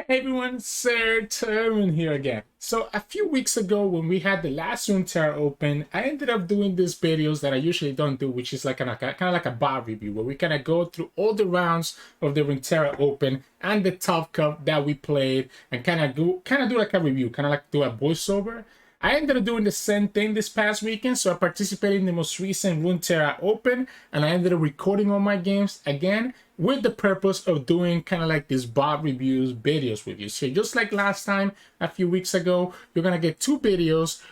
Hey everyone, Sirturmund here again. So a few weeks ago when we had the last Runeterra open, I ended up doing these videos that I usually don't do, which is like kind of like a bar review, where we kind of go through all the rounds of the Runeterra open and the top cup that we played and kind of do like a review, kind of like do a voiceover. I ended up doing the same thing this past weekend, so I participated in the most recent Runeterra Open, and I ended up recording all my games again with the purpose of doing kind of like these bot reviews videos with you. So just like last time, a few weeks ago, you're gonna get two videos.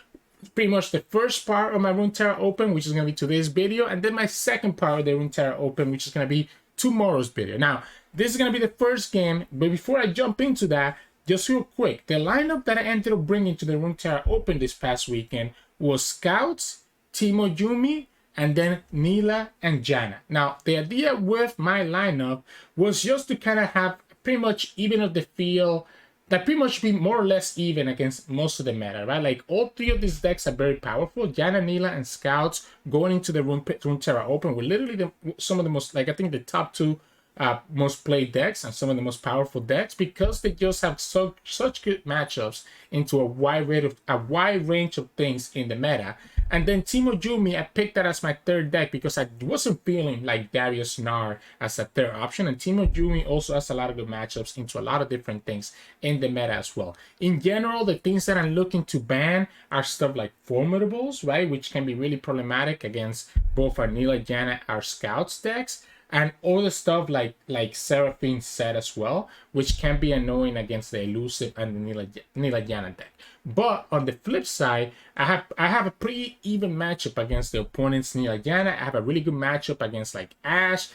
Pretty much the first part of my Runeterra Open, which is gonna be today's video, and then my second part of the Runeterra Open, which is gonna be tomorrow's video. Now, this is gonna be the first game, but before I jump into that, just real quick, the lineup that I ended up bringing to the Runeterra Open this past weekend was Scouts, Teemo Yuumi, and then Nilah and Janna. Now, the idea with my lineup was just to kind of have pretty much even of the feel, that pretty much be more or less even against most of the meta, right? Like all three of these decks are very powerful. Janna, Nilah, and Scouts going into the Runeterra Open were literally some of the most, like I think the top two most played decks and some of the most powerful decks, because they just have such good matchups into a wide range of things in the meta. And then Teemo Yuumi, I picked that as my third deck because I wasn't feeling like Darius Gnar as a third option. And Teemo Yuumi also has a lot of good matchups into a lot of different things in the meta as well. In general, the things that I'm looking to ban are stuff like Formidables, right? Which can be really problematic against both our Nilah, Janna, our Scouts decks, and all the stuff like Seraphine said as well, which can be annoying against the Elusive and the Nilah Janna deck. But on the flip side, I have a pretty even matchup against the opponent's Nilah Janna. I have a really good matchup against like Ashe.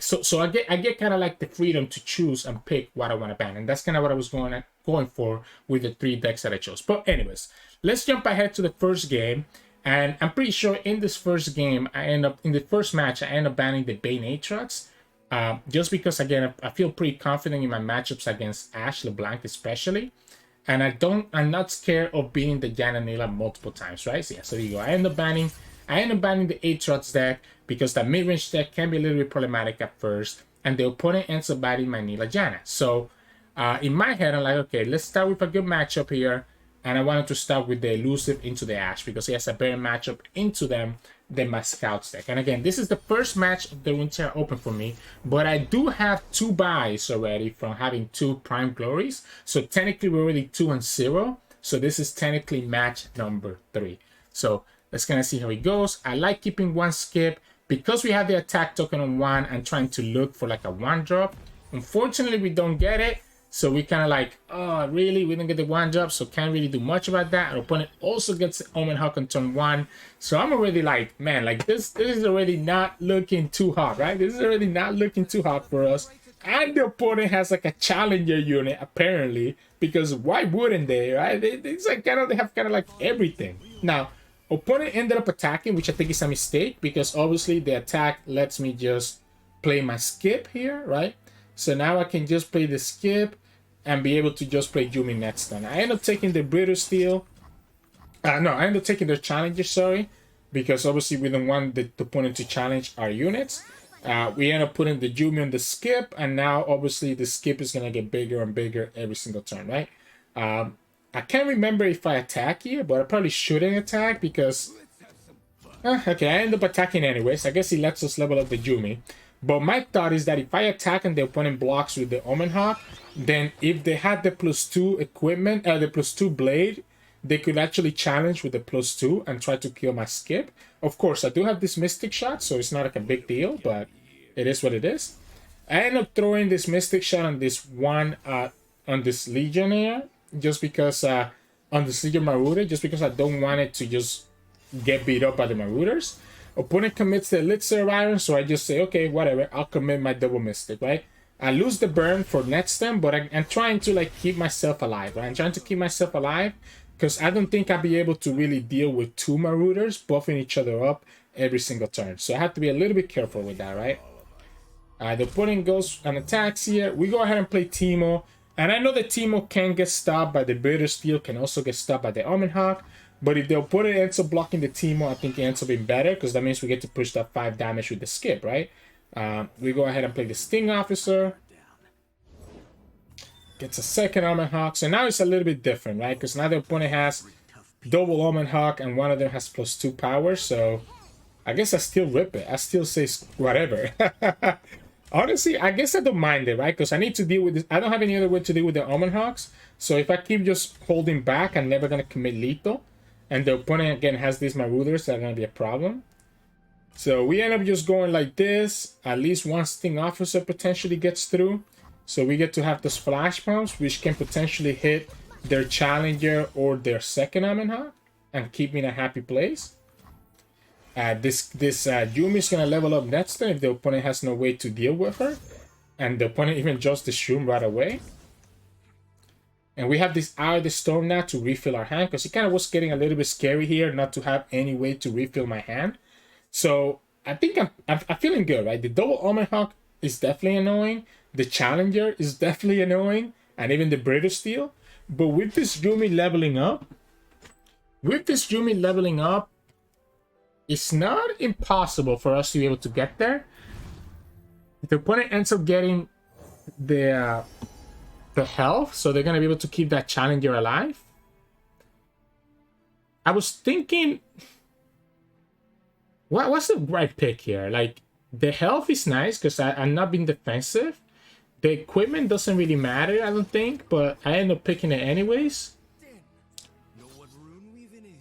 So I get kind of like the freedom to choose and pick what I want to ban, and that's kind of what I was going for with the three decks that I chose. But anyways, let's jump ahead to the first game. And I'm pretty sure in this first game, in the first match, I end up banning the Bane Aatrox. Just because, again, I feel pretty confident in my matchups against Ashe LeBlanc especially. And I'm not scared of beating the Janna Nilah multiple times, right? So yeah, so there you go. I end up banning the Aatrox deck because that mid-range deck can be a little bit problematic at first. And the opponent ends up banning my Nilah Janna. So in my head, I'm like, okay, let's start with a good matchup here. And I wanted to start with the Elusive into the Ashe because he has a better matchup into them than my Scouts deck. And again, this is the first match of the Runeterra Open for me, but I do have two buys already from having two Prime Glories. So technically we're already 2-0. So this is technically match number 3. So let's kind of see how it goes. I like keeping one skip because we have the attack token on 1 and trying to look for like a 1-drop. Unfortunately, we don't get it. So we kind of like, oh, really? We didn't get the 1-drop, so can't really do much about that. Our opponent also gets the Omen Hawk on turn 1. So I'm already like, man, like this is already not looking too hot, right? This is already not looking too hot for us. And the opponent has like a challenger unit, apparently, because why wouldn't they, right? They have kind of like everything. Now, opponent ended up attacking, which I think is a mistake, because obviously the attack lets me just play my skip here, right? So now I can just play the skip and be able to just play Yuumi next turn. I end up taking the Brittle Steel. I end up taking the Challenger, sorry, because obviously we don't want the opponent to challenge our units. We end up putting the Yuumi on the skip, and now obviously the skip is going to get bigger and bigger every single turn, right? I can't remember if I attack here, but I probably shouldn't attack because... okay, I end up attacking anyways. I guess he lets us level up the Yuumi. But my thought is that if I attack and the opponent blocks with the Omen Hawk, then if they had the +2 equipment, the +2 blade, they could actually challenge with the +2 and try to kill my skip. Of course, I do have this Mystic Shot, so it's not like a big deal, but it is what it is. I end up throwing this Mystic Shot on this one, on this Legionnaire, just because, on this Legion Marauder, just because I don't want it to just get beat up by the Marauders. Opponent commits the Elixir of Iron, so I just say, okay, whatever, I'll commit my double Mystic, right? I lose the burn for next turn, but I'm trying to like keep myself alive, right? I'm trying to keep myself alive because I don't think I'll be able to really deal with two Marauders buffing each other up every single turn. So I have to be a little bit careful with that, right? The opponent goes and attacks here. We go ahead and play Teemo. And I know that Teemo can get stopped by the Brittle Steel, can also get stopped by the Omen Hawk. But if the opponent ends up blocking the Teemo, I think it ends up being better because that means we get to push that 5 damage with the skip, right? We go ahead and play the Sting Officer. Gets a second Almond Hawk. So now it's a little bit different, right? Because now the opponent has double Almond Hawk and one of them has +2 power. So I guess I still rip it. I still say whatever. Honestly, I guess I don't mind it, right? Because I need to deal with this. I don't have any other way to deal with the Almond Hawks. So if I keep just holding back, I'm never going to commit lethal. And the opponent, again, has these Marauders that are going to be a problem. So we end up just going like this. At least one Sting Officer potentially gets through. So we get to have those Flash Bombs, which can potentially hit their Challenger or their second Almond Hawk and keep me in a happy place. This Yuumi is going to level up next turn if the opponent has no way to deal with her. And the opponent even just the Shroom right away. And we have this Eye of the Storm now to refill our hand. Because it kind of was getting a little bit scary here not to have any way to refill my hand. So I think I'm feeling good, right? The double Almond Hawk is definitely annoying. The Challenger is definitely annoying. And even the British Steel. But with this Yuumi leveling up, it's not impossible for us to be able to get there. If the opponent ends up getting the health, so they're going to be able to keep that Challenger alive. I was thinking, what's the right pick here? Like, the health is nice because I'm not being defensive. The equipment doesn't really matter, I don't think, but I end up picking it anyways.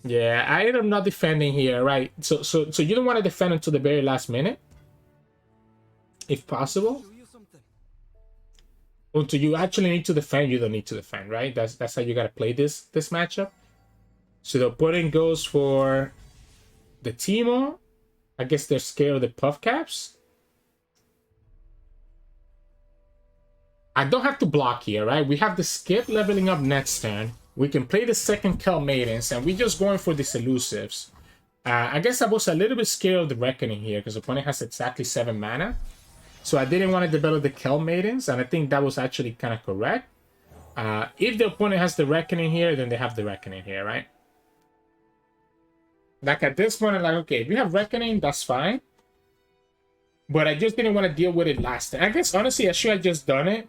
Yeah, I end up not defending here, right? So you don't want to defend until the very last minute, if possible. Until you actually need to defend, you don't need to defend, right? That's how you gotta play this matchup. So the opponent goes for the Teemo. I guess they're scared of the Puff Caps. I don't have to block here, right? We have the skip leveling up next turn. We can play the second Kel Maidens, and we're just going for these Elusives. I guess I was a little bit scared of the Reckoning here, because the opponent has exactly 7 mana. So I didn't want to develop the Kel Maidens, and I think that was actually kind of correct. If the opponent has the Reckoning here, then they have the Reckoning here, right? Like at this point, I'm like, okay, if you have Reckoning, that's fine. But I just didn't want to deal with it last time. I guess, honestly, I should have just done it.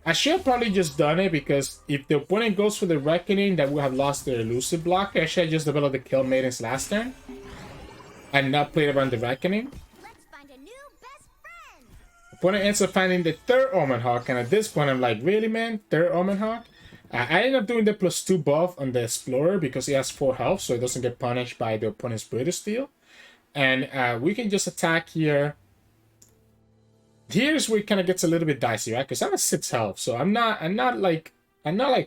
I should have probably just done it because if the opponent goes for the Reckoning, that would have lost their Elusive blocker. I should have just developed the Kel Maidens last turn and not played around the Reckoning. Let's find a new best friend. Opponent ends up finding the third Almond Hawk, and at this point, I'm like, really, man? Third Almond Hawk? I ended up doing the +2 buff on the Explorer because he has 4 health, so it doesn't get punished by the opponent's British Steel. And we can just attack here. Here's where it kind of gets a little bit dicey, right? Because I'm at 6 health, so I'm not like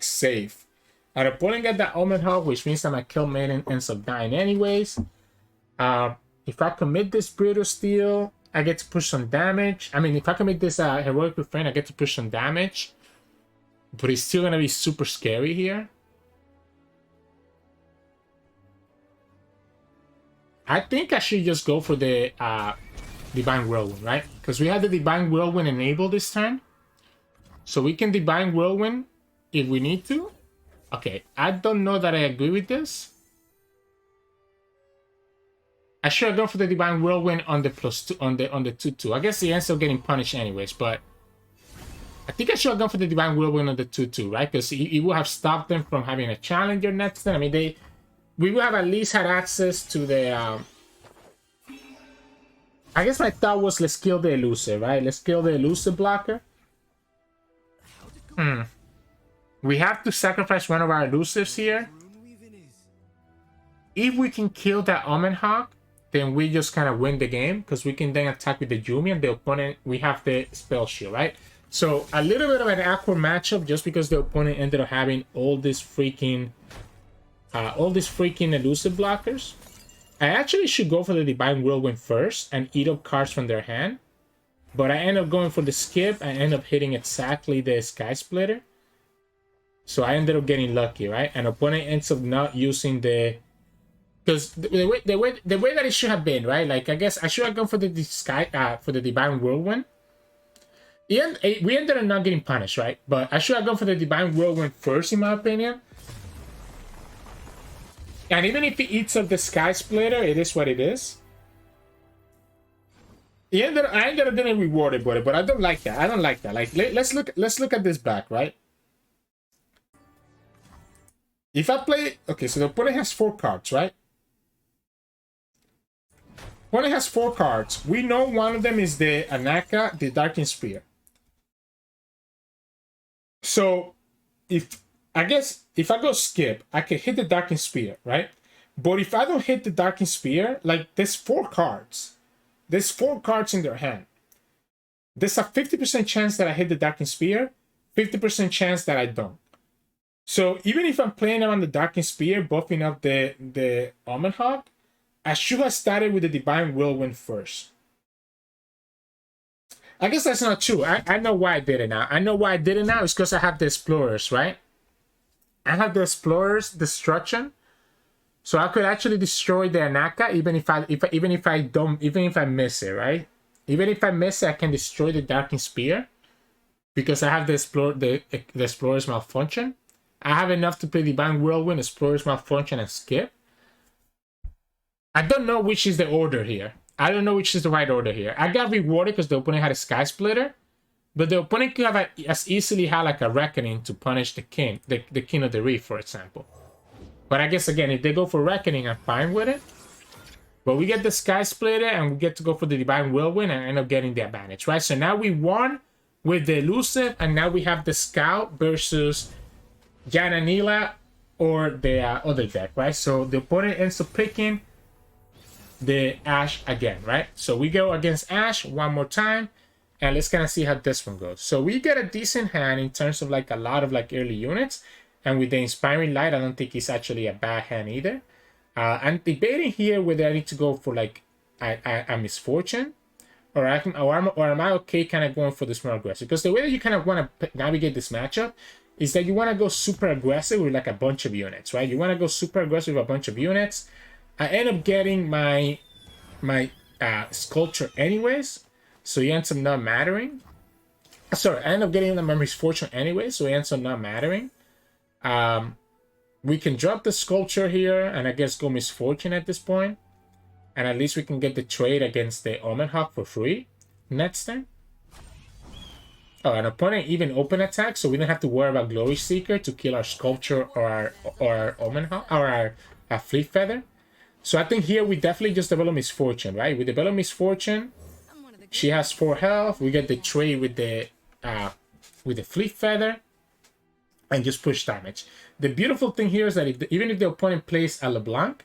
safe. Our opponent got that Almond Hawk, which means that my Kel Maiden ends up dying anyways. If I commit this British Steel, I get to push some damage. I mean, if I commit this Heroic Refrain, I get to push some damage. But it's still gonna be super scary here. I think I should just go for the Divine Whirlwind, right? Because we have the Divine Whirlwind enabled this time. So we can Divine Whirlwind if we need to. Okay, I don't know that I agree with this. I should have gone for the Divine Whirlwind on the +2 on the 2/2. I guess he ends up getting punished anyways, but I think I should have gone for the Divine Whirlwind on the 2/2, right? Because he would have stopped them from having a Challenger next turn. I mean, we would have at least had access to the I guess my thought was, let's kill the Elusive, right? Let's kill the Elusive blocker. We have to sacrifice one of our Elusives here. If we can kill that Almond Hawk, then we just kind of win the game, because we can then attack with the Yuumi, and the opponent, we have the Spell Shield, right? So a little bit of an awkward matchup, just because the opponent ended up having all these freaking Elusive blockers. I actually should go for the Divine Whirlwind first and eat up cards from their hand. But I end up going for the skip and end up hitting exactly the Sky Splitter. So I ended up getting lucky, right? And opponent ends up not using the... Because the way that it should have been, right? Like, I guess I should have gone for the Divine Whirlwind. We ended up not getting punished, right? But I should have gone for the Divine Whirlwind first, in my opinion. And even if he eats up the Sky Splitter, it is what it is. I ended up getting rewarded for it, but I don't like that. I don't like that. Like let's look at this back, right? If I play, okay, so the opponent has 4 cards, right? Opponent has 4 cards. We know one of them is the Anaka, the Darkin Spear. So if I go skip, I can hit the Darkin Spear, right? But if I don't hit the Darkin Spear, like there's 4 cards. There's 4 cards in their hand. There's a 50% chance that I hit the Darkin Spear, 50% chance that I don't. So even if I'm playing around the Darkin Spear, buffing up the Omen Hawk, I should have started with the Divine Whirlwind first. I guess that's not true. I know why I did it now. I know why I did it now. It's because I have the Explorers, right? I have the Explorers Destruction. So I could actually destroy the Anaka even if I miss it, right? Even if I miss it, I can destroy the Darkin Spear because I have the Explorer's Malfunction. I have enough to play Divine Whirlwind, Explorer's Malfunction, and skip. I don't know which is the order here. I don't know which is the right order here. I got rewarded because the opponent had a Sky Splitter, but the opponent could have as easily had like a Reckoning to punish the King, the King of the Reef, for example. But I guess, again, if they go for Reckoning, I'm fine with it. But we get the Sky Splitter, and we get to go for the Divine Whirlwind, and end up getting the advantage, right? So now we won with the Elusive, and now we have the Scout versus Janna, Nilah, or the other deck, right? So the opponent ends up picking the Ashe again, right? So we go against Ashe one more time, and let's kind of see how this one goes. So we get a decent hand in terms of like a lot of like early units. And with the Inspiring Light, I don't think it's actually a bad hand either. I'm debating here whether I need to go for like a Misfortune, or am I okay kind of going for this more aggressive? Because the way that you kind of want to navigate this matchup is that you want to go super aggressive with like a bunch of units, right? You want to go super aggressive with a bunch of units. I end up getting my Sculpture anyways, so it ends up not mattering. Sorry, I end up getting my Misfortune anyway, so it ends up not mattering. We can drop the Sculpture here and I guess go Misfortune at this point, and at least we can get the trade against the Omen Hawk for free next turn. Oh, an opponent even open attack, so we don't have to worry about Glory Seeker to kill our Sculpture or our Omen Hawk or our Fleet Feather. So I think here we definitely just develop Misfortune, right? We develop Misfortune. She has 4 health. We get the trade with the Fleet Feather, and just push damage. The beautiful thing here is that even if the opponent plays a LeBlanc,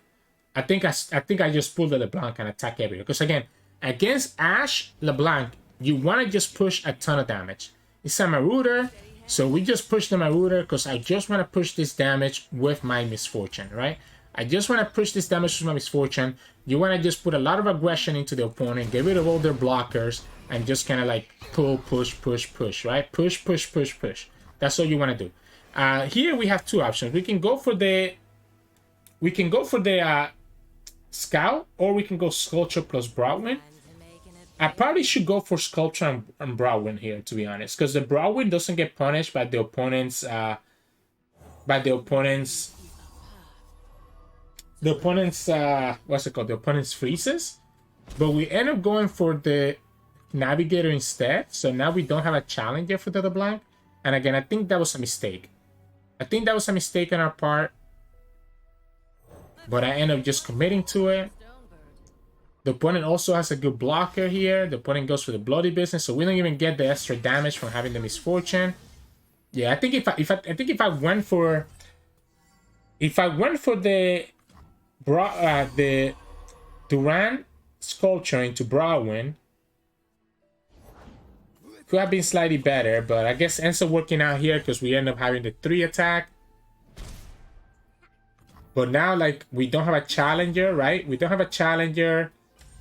I think I just pull the LeBlanc and attack everywhere. Because again, against Ashe LeBlanc, you want to just push a ton of damage. It's a Marauder, so we just push the Marauder because I just want to push this damage with my Misfortune, right? I just want to push this damage with my Misfortune. You want to just put a lot of aggression into the opponent, get rid of all their blockers, and just kind of like pull, push, right? Push. That's all you want to do. Here we have 2 options. We can go for the Scout, or we can go Sculpture plus Broadwind. I probably should go for Sculpture and Broadwind here, to be honest, because the Broadwind doesn't get punished by the opponent's what's it called? The opponent's freezes. But we end up going for the Navigator instead. So now we don't have a challenger for the LeBlanc. And again, I think that was a mistake. I think that was a mistake on our part. But I end up just committing to it. The opponent also has a good blocker here. The opponent goes for the Bloody Business, so we don't even get the extra damage from having the Misfortune. Yeah, I think if I went for the Duran Sculpture into Broadwind, could have been slightly better, but I guess ends up working out here because we end up having the 3 attack. But now, like, we don't have a challenger, right? We don't have a challenger.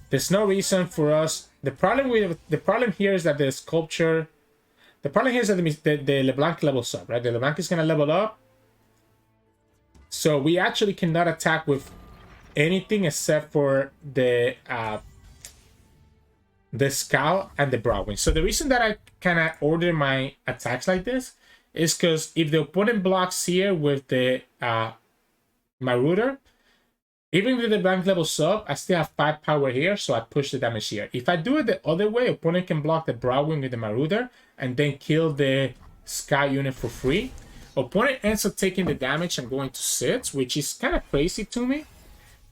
There's no reason for us. The problem here is that the Sculpture. The problem here is that the LeBlanc levels up, right? The LeBlanc is gonna level up, so we actually cannot attack with anything except for the Scout and the Broadwind. So the reason that I kind of order my attacks like this is because if the opponent blocks here with the Marauder, Even with the blank levels up, I still have 5 power here, so I push the damage here. If I do it the other way, opponent can block the Browin with the Marauder and then kill the Sky unit for free. Opponent ends up taking the damage and going to 6, which is kind of crazy to me.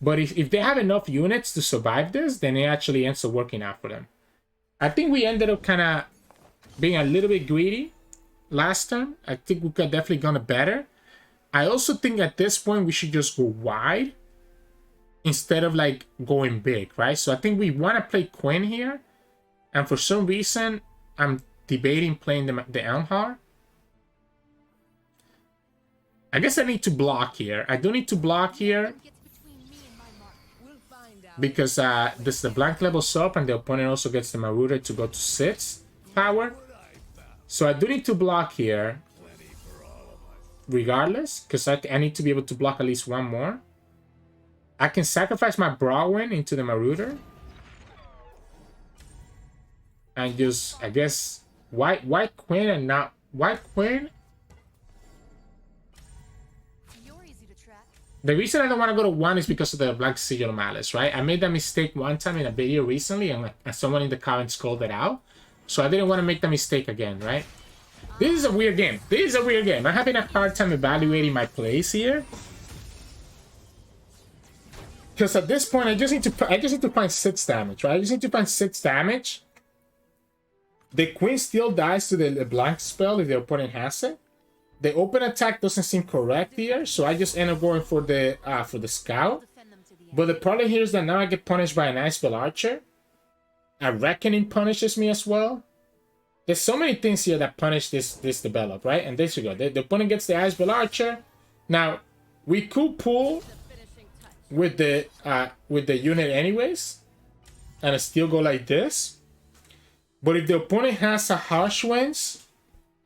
But if they have enough units to survive this, then it actually ends up working out for them. I think we ended up kind of being a little bit greedy last time. I think we could definitely gone better. I also think at this point we should just go wide instead of like going big, right? So I think we want to play Quinn here. And for some reason, I'm debating playing the Elmhar. I guess I need to block here. I do need to block here because this the blank levels up and the opponent also gets the Marauder to go to 6 power. So I do need to block here regardless, because I need to be able to block at least one more. I can sacrifice my Browin into the Marauder. And just, I guess, white Quinn and not white Quinn. The reason I don't want to go to 1 is because of the Black Sigil Malice, right? I made that mistake one time in a video recently, and someone in the comments called it out. So I didn't want to make the mistake again, right? This is a weird game. This is a weird game. I'm having a hard time evaluating my plays here. Because at this point, I just need to find 6 damage, right? I just need to find 6 damage. The Queen still dies to the blank spell if the opponent has it. The open attack doesn't seem correct here, so I just end up going for the Scout. But the problem here is that now I get punished by an Icebell Archer. A Reckoning punishes me as well. There's so many things here that punish this develop, right? And there you go. The opponent gets the Icebell Archer. Now, we could pull with the unit anyways, and still go like this. But if the opponent has a Harsh Winds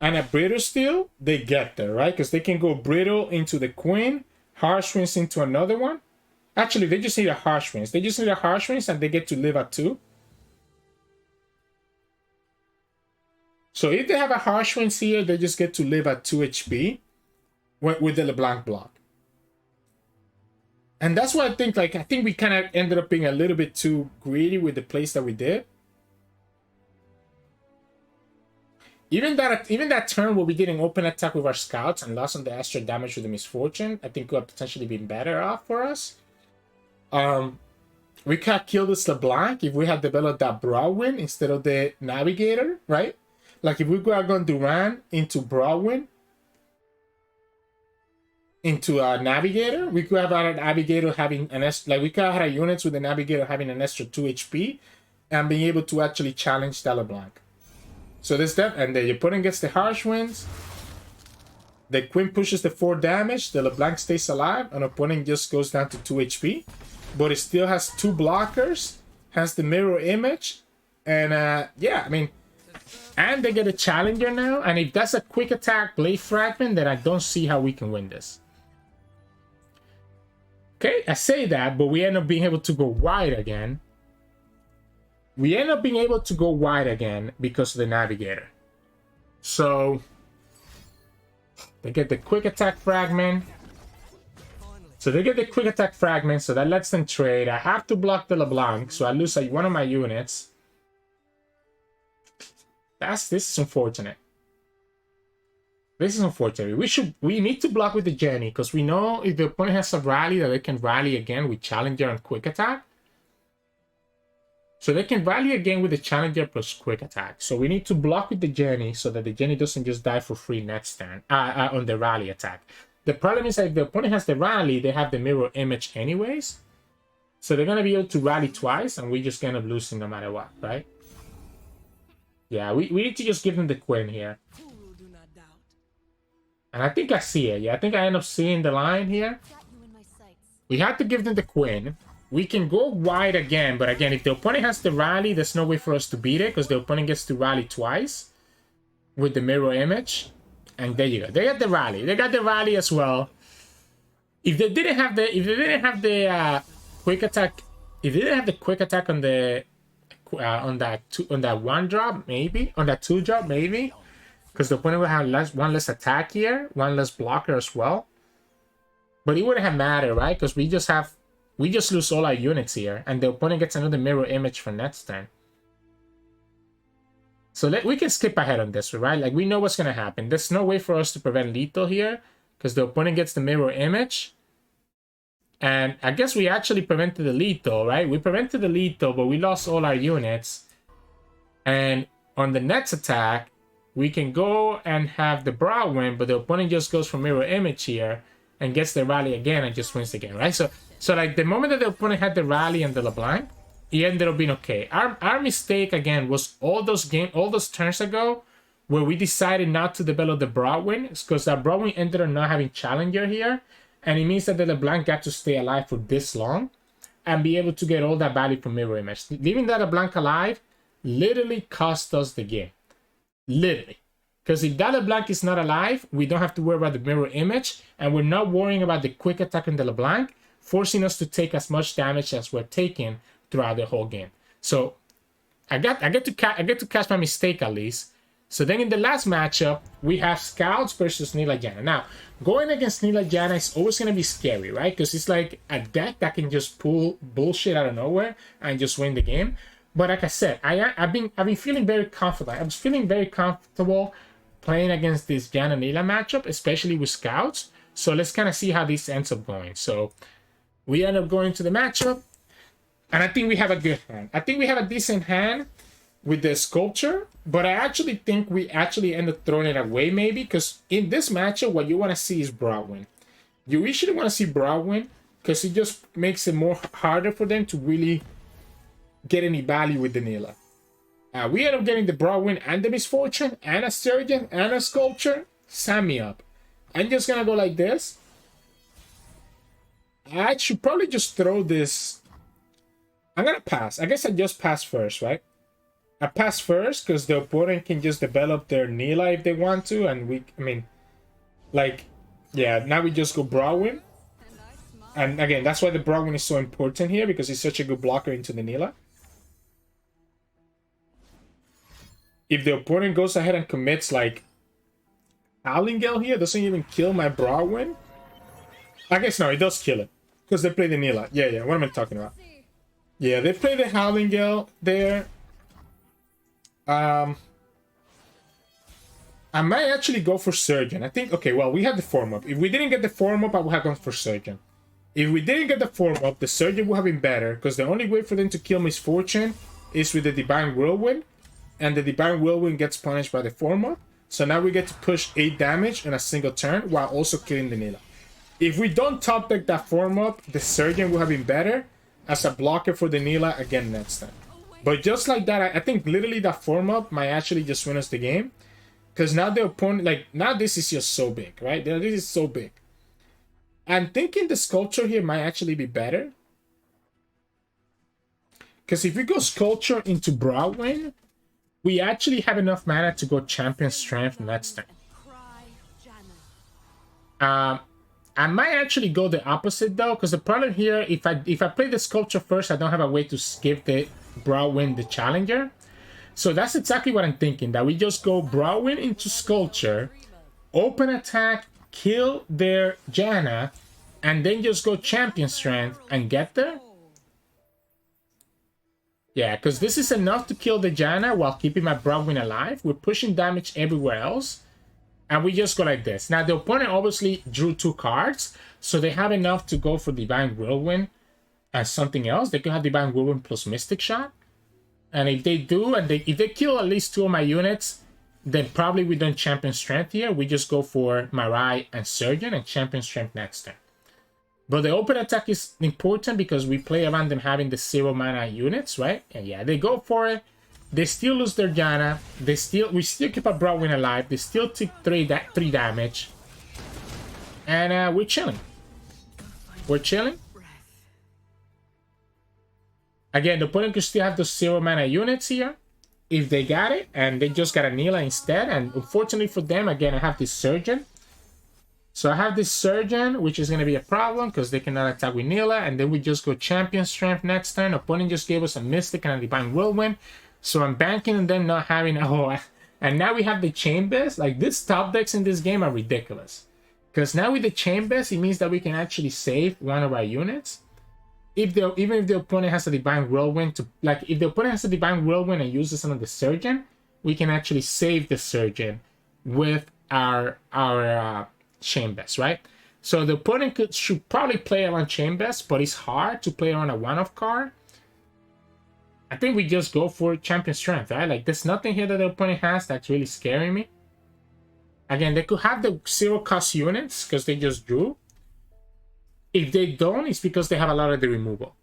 and a Brittle Steel, they get there, right? Because they can go Brittle into the Queen, Harsh Winds into another one. Actually, they just need a Harsh Winds. They just need a Harsh Winds and they get to live at 2. So if they have a Harsh Winds here, they just get to live at 2 HP with the LeBlanc block. And that's why I think we kind of ended up being a little bit too greedy with the plays that we did. Even that turn where we did an open attack with our scouts and lost on the extra damage with the Misfortune, I think could have potentially been better off for us. We could have killed this LeBlanc if we had developed that Browin instead of the Navigator, right? Like if we could have gone Duran into Browin into a Navigator, we could have had a Navigator having an we could have had a units with the Navigator having an extra 2 HP and being able to actually challenge that LeBlanc. So this step, and the opponent gets the Harsh Winds. The Queen pushes the 4 damage. The LeBlanc stays alive. And opponent just goes down to 2 HP. But it still has 2 blockers. Has the mirror image. And yeah, I mean, and they get a challenger now. And if that's a quick attack Blade Fragment, then I don't see how we can win this. Okay, I say that, but we end up being able to go wide again. We end up being able to go wide again because of the Navigator. So they get the quick attack fragment. So that lets them trade. I have to block the LeBlanc, so I lose one of my units. This is unfortunate. This is unfortunate. We need to block with the Jenny, because we know if the opponent has a rally that they can rally again with Challenger and Quick Attack. So they can rally again with the Challenger plus Quick Attack. So we need to block with the Jenny so that the Jenny doesn't just die for free next turn on the rally attack. The problem is that if the opponent has the rally, they have the mirror image anyways. So they're going to be able to rally twice, and we just end up losing no matter what, right? Yeah, we need to just give them the Quinn here. And I think I see it. Yeah, I think I end up seeing the line here. We have to give them the Quinn. We can go wide again, but again, if the opponent has the rally, there's no way for us to beat it because the opponent gets to rally twice with the mirror image. And there you go. They got the rally. They got the rally as well. If they didn't have the quick attack, if they didn't have the quick attack on the on that 1 drop, maybe on that 2 drop, maybe, because the opponent would have one less attack here, 1 less blocker as well. But it wouldn't have mattered, right? Because we just have we just lose all our units here, and the opponent gets another mirror image for next turn. So we can skip ahead on this, right? Like, we know what's going to happen. There's no way for us to prevent lethal here, because the opponent gets the mirror image. And I guess we actually prevented the lethal, right? We prevented the lethal, but we lost all our units. And on the next attack, we can go and have the brow win, but the opponent just goes for mirror image here and gets the rally again and just wins again, right? So like, the moment that the opponent had the rally and the LeBlanc, he ended up being okay. Our mistake, again, was all those turns ago where we decided not to develop the brow win, because that brow win ended up not having challenger here. And it means that the LeBlanc got to stay alive for this long and be able to get all that value from mirror image. Leaving that LeBlanc alive literally cost us the game. Literally. Because if that LeBlanc is not alive, we don't have to worry about the mirror image, and we're not worrying about the quick attack on the LeBlanc, forcing us to take as much damage as we're taking throughout the whole game. So I get to catch my mistake at least. So then in the last matchup, we have Scouts versus Nilah Janna. Now, going against Nilah Janna is always going to be scary, right? Because it's like a deck that can just pull bullshit out of nowhere and just win the game. But like I said, I've been feeling very comfortable. I was feeling very comfortable playing against this Janna Nilah matchup, especially with Scouts. So let's kind of see how this ends up going. So we end up going to the matchup, and I think we have a good hand. I think we have a decent hand with the Sculpture, but I actually think we actually end up throwing it away maybe, because in this matchup, what you want to see is brow win. You usually want to see brow win because it just makes it more harder for them to really get any value with the Nilah. We end up getting the brow win and the Misfortune and a Surgeon and a Sculpture. Sign me up. I'm just gonna go like this. I should probably just throw this. I'm gonna pass. I guess I just pass first, right? I pass first because the opponent can just develop their Nilah if they want to, and now we just go brow win. And again, that's why the brow win is so important here, because it's such a good blocker into the Nilah. If the opponent goes ahead and commits like Howling Gale here, doesn't even kill my brow win. I guess no, it does kill it because they play the Nilah. Yeah. What am I talking about? Yeah, they play the Howling Gale there. I might actually go for Surgeon. I think, okay, well, we have the form up. If we didn't get the form up, I would have gone for Surgeon. If we didn't get the form up, the Surgeon would have been better, because the only way for them to kill Misfortune is with the Divine Whirlwind, and the Divine Whirlwind gets punished by the form up. So now we get to push 8 damage in a single turn while also killing the Nilah. If we don't top deck that form up, the Surgeon would have been better as a blocker for the Nilah again next time. But just like that, I think literally that form up might actually just win us the game. Because now the opponent, like, now this is just so big, right? This is so big. I'm thinking the Sculpture here might actually be better. Because if we go Sculpture into brow win, we actually have enough mana to go Champion Strength next turn. I might actually go the opposite though, because the problem here, if I play the Sculpture first, I don't have a way to skip the brow win the Challenger. So that's exactly what I'm thinking, that we just go brow win into Sculpture, open attack, kill their Janna, and then just go Champion Strength and get there. Yeah, because this is enough to kill the Janna while keeping my brow win alive. We're pushing damage everywhere else. And we just go like this. Now, the opponent obviously drew 2 cards, so they have enough to go for Divine Whirlwind and something else. They could have Divine Whirlwind plus Mystic Shot. And if they do, and if they kill at least 2 of my units, then probably we don't Champion Strength here. We just go for Marai and Surgeon and Champion Strength next turn. But the open attack is important because we play around them having the 0 mana units, right? And yeah, they go for it. They still lose their Janna. We still keep a brow win alive. They still take 3 damage. And we're chilling. We're chilling. Again, the opponent could still have those 0 mana units here if they got it, and they just got a Nilah instead. And unfortunately for them, again, I have this Surgeon. So I have this Surgeon, which is going to be a problem because they cannot attack with Nilah. And then we just go Champion Strength next turn. Opponent just gave us a Mystic and a Divine Whirlwind. So I'm banking on them not having and now we have the Chambers. Like, these top decks in this game are ridiculous. Because now with the Chambers, it means that we can actually save one of our units. even if the opponent has a divine whirlwind to like if the opponent has a divine whirlwind and uses it on the surgeon, we can actually save the surgeon with our chain best, right? So the opponent should probably play around chain best, but it's hard to play around a one-off card. I think we just go for champion strength, right? Like there's nothing here that the opponent has that's really scaring me. Again, they could have the 0 cost units because they just drew. If they don't, it's because they have a lot of the removal.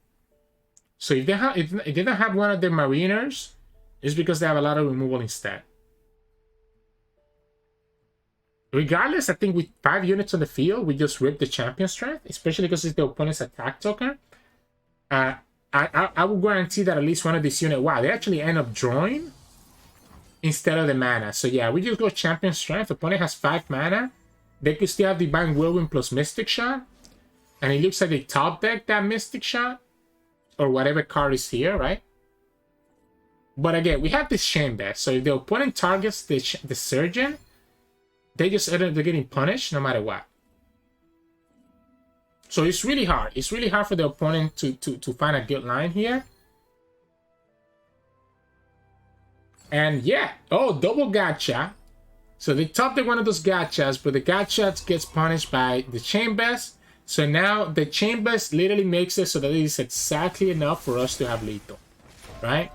So if they don't have one of the mariners, it's because they have a lot of removal instead. Regardless, I think with 5 units on the field, we just rip the champion strength, especially because it's the opponent's attack token. I will guarantee that at least one of these units, wow, they actually end up drawing instead of the mana. So yeah, we just go champion strength. Opponent has 5 mana. They could still have Divine Whirlwind plus Mystic Shot. And it looks like they top deck that Mystic Shot. Or whatever card is here, right? But again, we have this Chain Best. So if the opponent targets the Surgeon, they just end up getting punished no matter what. So it's really hard. It's really hard for the opponent to find a good line here. And yeah, oh, double gacha. So they top deck one of those gachas, but the gacha gets punished by the Chain Best. So now the Chain Best literally makes it so that it is exactly enough for us to have lethal, right?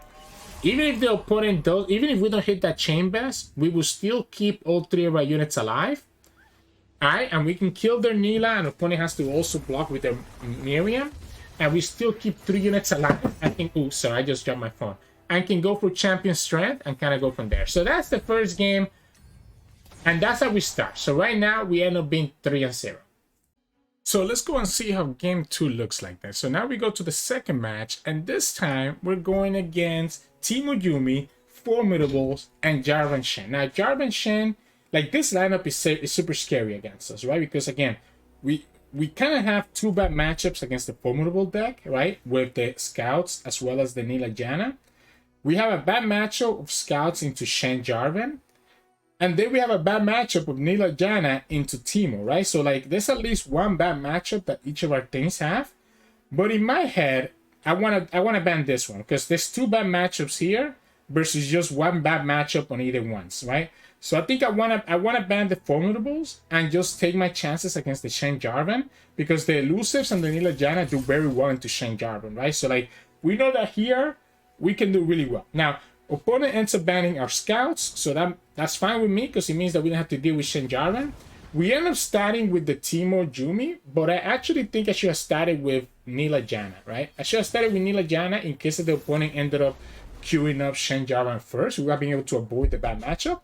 Even if the opponent does, even if we don't hit that Chain Best, we will still keep all 3 of our units alive. Alright, and we can kill their Nilah, and the opponent has to also block with their Miriam. And we still keep 3 units alive. I think, ooh, sorry, I just dropped my phone. And can go for champion strength and kind of go from there. So that's the first game. And that's how we start. So right now, we end up being 3-0. So let's go and see how game 2 looks like then. So now we go to the second match. And this time, we're going against Teemo Yuumi, Formidables, and Jarvan Shen. Now, Jarvan Shen, like this lineup is super scary against us, right? Because again, we kind of have 2 bad matchups against the Formidable deck, right? With the Scouts as well as the Nilah Janna. We have a bad matchup of Scouts into Shen Jarvan. And then we have a bad matchup of Nilah Janna into Teemo, right? So like there's at least 1 bad matchup that each of our things have. But in my head, I wanna ban this one because there's 2 bad matchups here versus just 1 bad matchup on either ones, right? So I think I wanna ban the Formidables and just take my chances against the Shen Jarvan because the Elusives and the Nilah Janna do very well into Shen Jarvan, right? So like we know that here we can do really well. Now opponent ends up banning our Scouts, so that's fine with me because it means that we don't have to deal with Shen Jarvan. We end up starting with the Teemo Yuumi, but I actually think I should have started with Nilah Janna, right? I should have started with Nilah Janna in case the opponent ended up queuing up Shen Jarvan first. We would being able to avoid the bad matchup.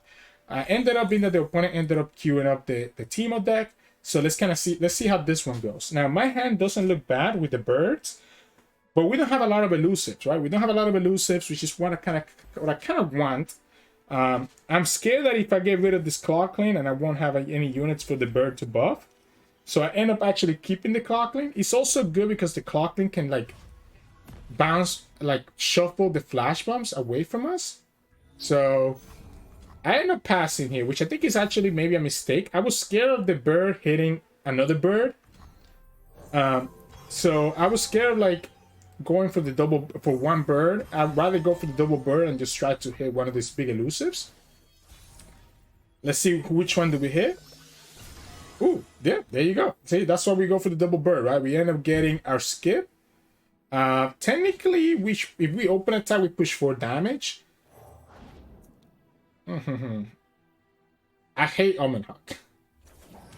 Ended up being that the opponent ended up queuing up the Teemo deck. So let's see how this one goes. Now my hand doesn't look bad with the birds, but we don't have a lot of elusives, right? We don't have a lot of elusives, which is what I kind of want. I'm scared that if I get rid of this Clockling and I won't have any units for the bird to buff. So I end up actually keeping the Clockling. It's also good because the Clockling can like bounce, like shuffle the flash bombs away from us. So I end up passing here, which I think is actually maybe a mistake. I was scared of the bird hitting another bird. So I was scared of like going for the double for 1 bird. I'd rather go for the double bird and just try to hit one of these big elusives. Let's see which one do we hit. Ooh, yeah, there you go. See, that's why we go for the double bird, right? We end up getting our skip. Technically, if we open attack, we push 4 damage. I hate Omen Hawk.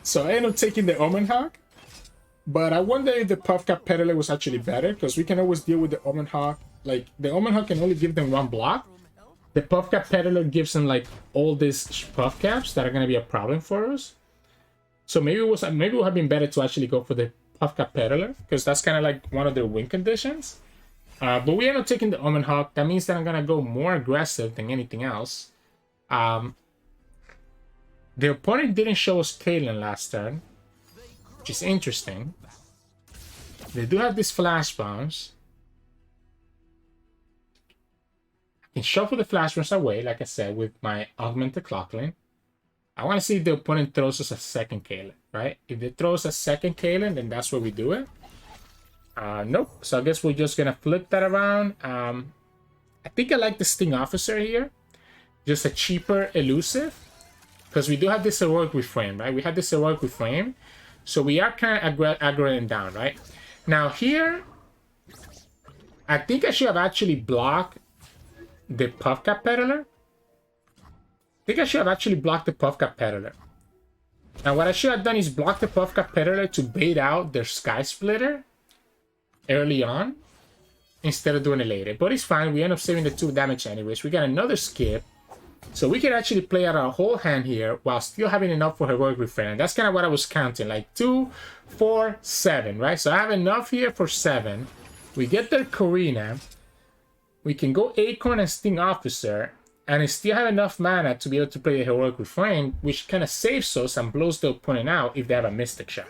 So I end up taking the Omen Hawk. But I wonder if the Puffcat Peddler was actually better, because we can always deal with the Omen Hawk. Like, the Omen Hawk can only give them 1 block. The Puffcat Peddler gives them, like, all these Puffcaps that are going to be a problem for us. So maybe it would have been better to actually go for the Puffcat Peddler, because that's kind of like one of their win conditions. But we end up taking the Omen Hawk. That means that I'm going to go more aggressive than anything else. The opponent didn't show us Caitlyn last turn, which is interesting. They do have these flash bombs. I can shuffle the flash bombs away, like I said, with my augmented Clockling. I want to see if the opponent throws us a second Caitlyn, right? If they throw us a second Caitlyn, then that's where we do it. Nope. So I guess we're just gonna flip that around. I think I like the Sting Officer here. Just a cheaper elusive. Because we do have this heroic reframe, right? We have this heroic reframe. So we are kind of aggroing down, right? Now here, I think I should have actually blocked the Puffcat Peddler. I think I should have actually blocked the Puffcat Peddler. And what I should have done is block the Puffcat Peddler to bait out their Sky Splitter early on instead of doing it later. But it's fine. We end up saving the 2 damage anyways. We got another skip. So we can actually play out our whole hand here while still having enough for Heroic Refrain. And that's kind of what I was counting. Like 2, 4, 7, right? So I have enough here for 7. We get their Karina. We can go Acorn and Sting Officer. And I still have enough mana to be able to play the Heroic Refrain, which kind of saves us and blows the opponent out if they have a Mystic Shot.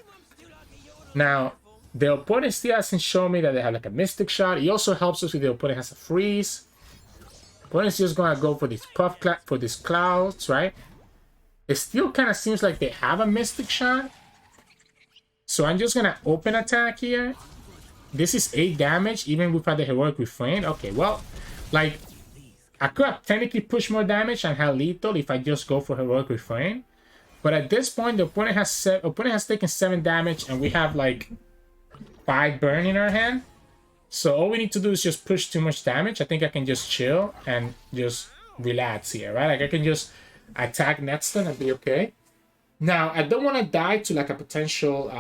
Now, the opponent still hasn't shown me that they have like a Mystic Shot. It also helps us if the opponent has a Freeze. Opponent's just gonna go for these clouds, right? It still kind of seems like they have a Mystic Shot. So I'm just gonna open attack here. This is 8 damage, even without the Heroic Refrain. Okay, well, like, I could have technically pushed more damage and had lethal if I just go for Heroic Refrain. But at this point, the opponent has taken 7 damage and we have like 5 burn in our hand. So all we need to do is just push too much damage. I think I can just chill and just relax here, right? Like I can just attack next turn and be okay. Now, I don't want to die to like a potential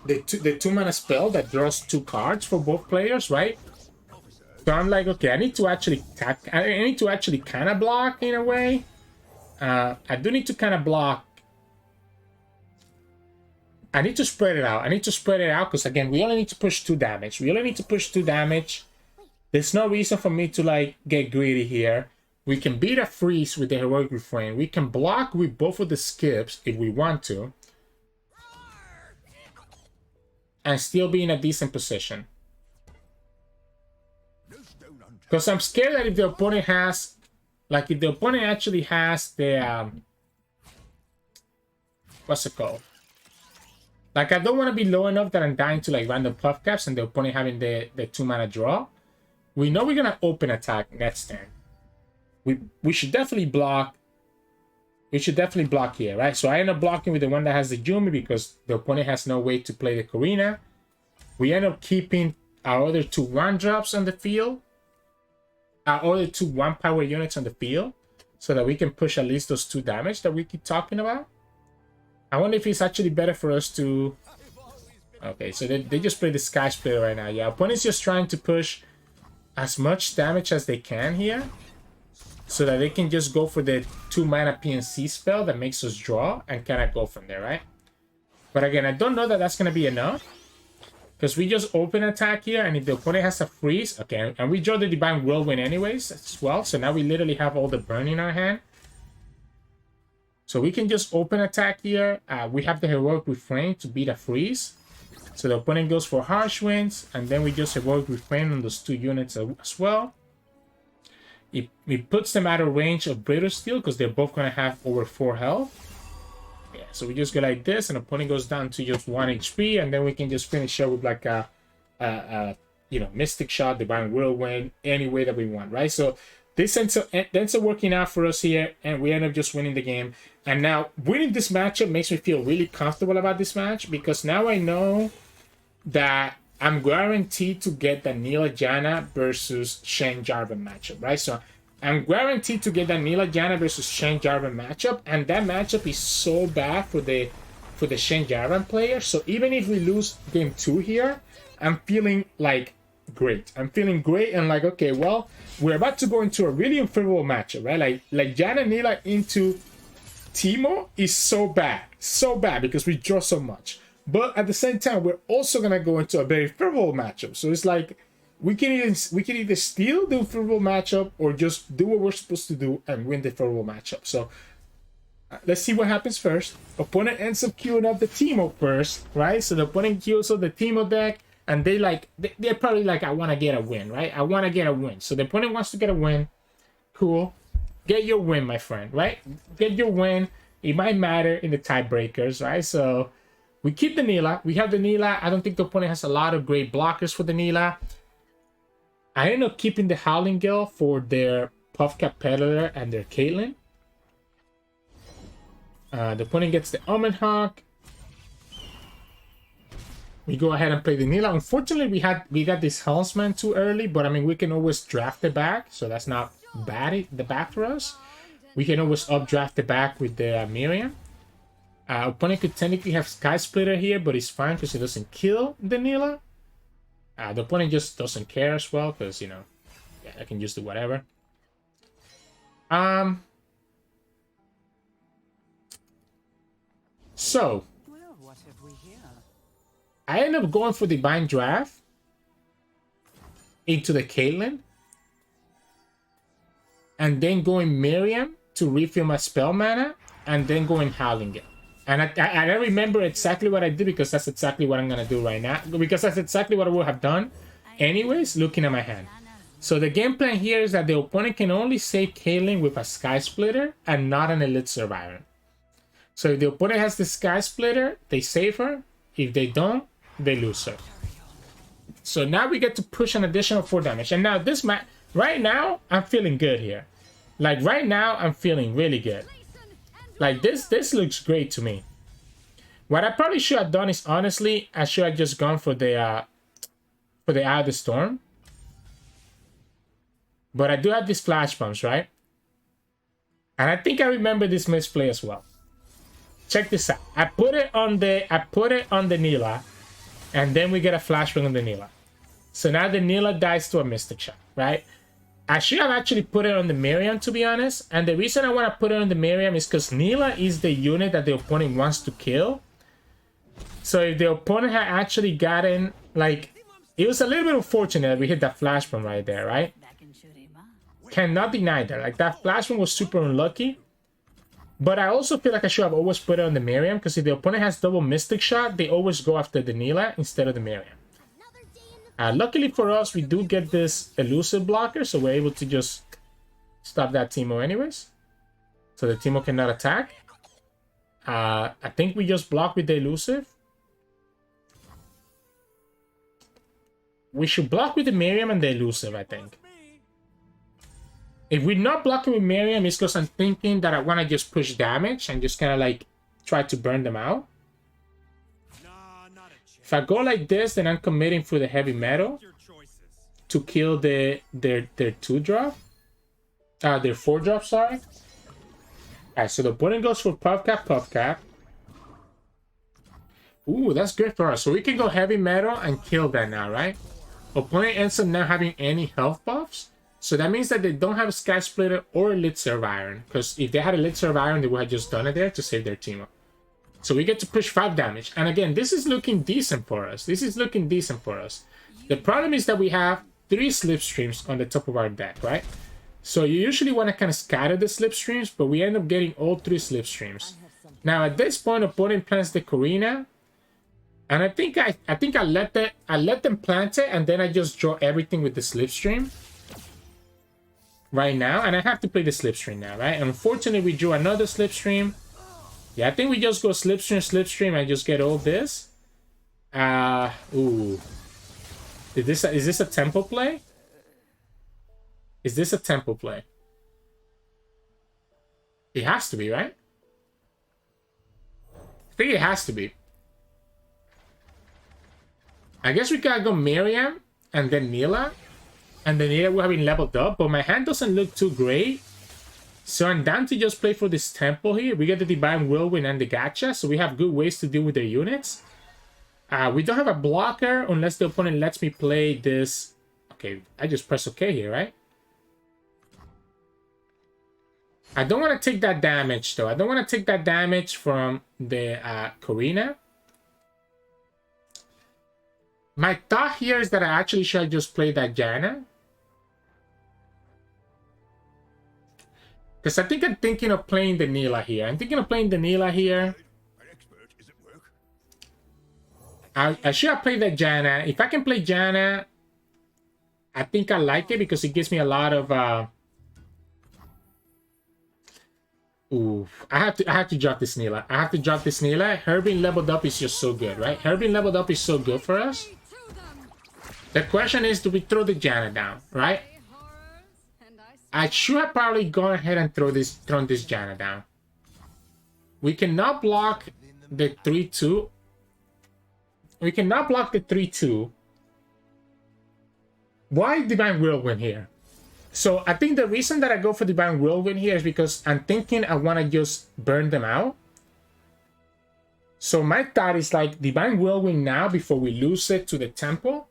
the 2 mana spell that draws 2 cards for both players, right? So I'm like, okay, I need to actually kind of block in a way. I do need to kind of block. I need to spread it out. Because again, we only need to push 2 damage. There's no reason for me to like get greedy here. We can beat a freeze with the Heroic Refrain. We can block with both of the skips if we want to. And still be in a decent position. Because I'm scared that if the opponent has, like if the opponent actually has the, what's it called? Like I don't want to be low enough that I'm dying to like random puff caps and the opponent having the 2 mana draw. We know we're going to open attack next turn. We should definitely block. We should definitely block here, right? So I end up blocking with the one that has the Yuumi because the opponent has no way to play the Karina. We end up keeping our other 2 1-drops on the field. Our other 2 1-power units on the field. So that we can push at least those 2 damage that we keep talking about. I wonder if it's actually better for us to... Okay, so they just play the Sky Splitter right now. Yeah, opponent's just trying to push as much damage as they can here. So that they can just go for the 2 mana PNC spell that makes us draw and kind of go from there, right? But again, I don't know that that's going to be enough. Because we just open attack here, and if the opponent has a freeze, okay, and we draw the Divine Whirlwind anyways as well. So now we literally have all the burn in our hand. So we can just open attack here. We have the Heroic Refrain to beat a freeze. So the opponent goes for Harsh Winds, and then we just Heroic Refrain on those 2 units as well. It puts them out of range of Brittle Steel because they're both going to have over 4 health. Yeah, so we just go like this, and opponent goes down to just 1 HP, and then we can just finish up with like a Mystic Shot, Divine Whirlwind, any way that we want, right? So this ends up working out for us here, and we end up just winning the game. And now winning this matchup makes me feel really comfortable about this match because now I know that I'm guaranteed to get the Nilah Janna versus Shen Jarvan matchup, right? So I'm guaranteed to get the Nilah Janna versus Shen Jarvan matchup, and that matchup is so bad for the Shen Jarvan player. So even if we lose game 2 here, I'm feeling like great. I'm feeling great and like, okay, well, we're about to go into a really unfavorable matchup, right? Like Janna Nilah into Teemo is so bad because we draw so much. But at the same time, we're also gonna go into a very favorable matchup. So it's like we can either steal the favorable matchup or just do what we're supposed to do and win the favorable matchup. So let's see what happens first. Opponent ends up queuing up the Teemo first, right? So the opponent queues up the Teemo deck, and they're probably like, I want to get a win, right? I want to get a win. So the opponent wants to get a win. Cool. Get your win, my friend, right? Get your win. It might matter in the tiebreakers, right? So We keep the Nilah. We have the Nilah. I don't think the opponent has a lot of great blockers for the Nilah. I end up keeping the Howling Gale for their Puffcap Peddler and their Caitlyn. The opponent gets the Omen Hawk. We go ahead and play the Nilah. Unfortunately, we got this Helmsman too early, but I mean we can always draft it back, so that's not bad. The back for us. We can always updraft it back with the Miriam. Opponent could technically have Sky Splitter here, but it's fine because it doesn't kill the Nilah. The opponent just doesn't care as well because, you know, yeah, I can just do whatever. So, Well, what have we here? I end up going for Divine Draft into the Caitlyn. And then going Miriam to refill my spell mana. And then going Howling Gale. And I don't remember exactly what I did because that's exactly what I'm going to do right now. Because that's exactly what I would have done anyways, looking at my hand. So the game plan here is that the opponent can only save Caitlyn with a Sky Splitter and not an Elixir of Iron. So if the opponent has the Sky Splitter, they save her. If they don't, they lose her. So now we get to push an additional 4 damage. And now this match, right now, I'm feeling good here. Like right now, I'm feeling really good. Like this looks great to me. What I probably should have done is honestly, I should have just gone for the Eye of the Storm. But I do have these flash bombs, right? And I think I remember this misplay as well. Check this out. I put it on the Nilah, and then we get a flashbang on the Nilah. So now the Nilah dies to a Mystic Shot, right? I should have actually put it on the Miriam, to be honest. And the reason I want to put it on the Miriam is because Nilah is the unit that the opponent wants to kill. So if the opponent had actually gotten, like, it was a little bit unfortunate that we hit that flashbang right there, right? Cannot deny that. Like, that flashbang was super unlucky. But I also feel like I should have always put it on the Miriam, because if the opponent has double Mystic Shot, they always go after the Nilah instead of the Miriam. Luckily for us, we do get this elusive blocker, so we're able to just stop that Teemo anyways. So the Teemo cannot attack. I think we just block with the elusive. We should block with the Miriam and the elusive, I think. If we're not blocking with Miriam, it's because I'm thinking that I want to just push damage and just kind of like try to burn them out. If I go like this, then I'm committing for the heavy metal to kill their 2-drop. Their 4-drop, sorry. Alright, so the opponent goes for Puffcap. Ooh, that's good for us. So we can go heavy metal and kill that now, right? Opponent ends up not having any health buffs. So that means that they don't have a Sky Splitter or Elixir of Iron. Because if they had Elixir of Iron, they would have just done it there to save their team up. So we get to push 5 damage. And again, this is looking decent for us. The problem is that we have 3 slipstreams on the top of our deck, right? So you usually want to kind of scatter the slipstreams, but we end up getting all 3 slipstreams. Now at this point, opponent plants the Corina. And I think I let them plant it, and then I just draw everything with the slipstream. Right now, and I have to play the slipstream now, right? And unfortunately, we drew another slipstream. Yeah, I think we just go slipstream, and just get all this. Ooh. Is this a tempo play? Is this a tempo play? It has to be, right? I think it has to be. I guess we gotta go Miriam, and then Nilah. And then Nilah will have been leveled up, but my hand doesn't look too great. So I'm down to just play for this tempo here. We get the Divine Whirlwind and the Gacha, so we have good ways to deal with their units. We don't have a blocker unless the opponent lets me play this. Okay, I just press OK here, right? I don't want to take that damage, though. I don't want to take that damage from the Corina. My thought here is that I actually should just play that Janna. Because I think I'm thinking of playing the Nilah here. I should have played that Janna. If I can play Janna, I think I like it because it gives me a lot of... Ooh, I have to drop this Nilah. I have to drop this Nilah. Her being leveled up is just so good, right? Her being leveled up is so good for us. The question is, do we throw the Janna down, right? I should have probably gone ahead and thrown this Janna down. We cannot block the 3-2. We cannot block the 3-2. Why Divine Whirlwind here? So I think the reason that I go for Divine Whirlwind here is because I'm thinking I want to just burn them out. So my thought is like Divine Whirlwind now before we lose it to the temple.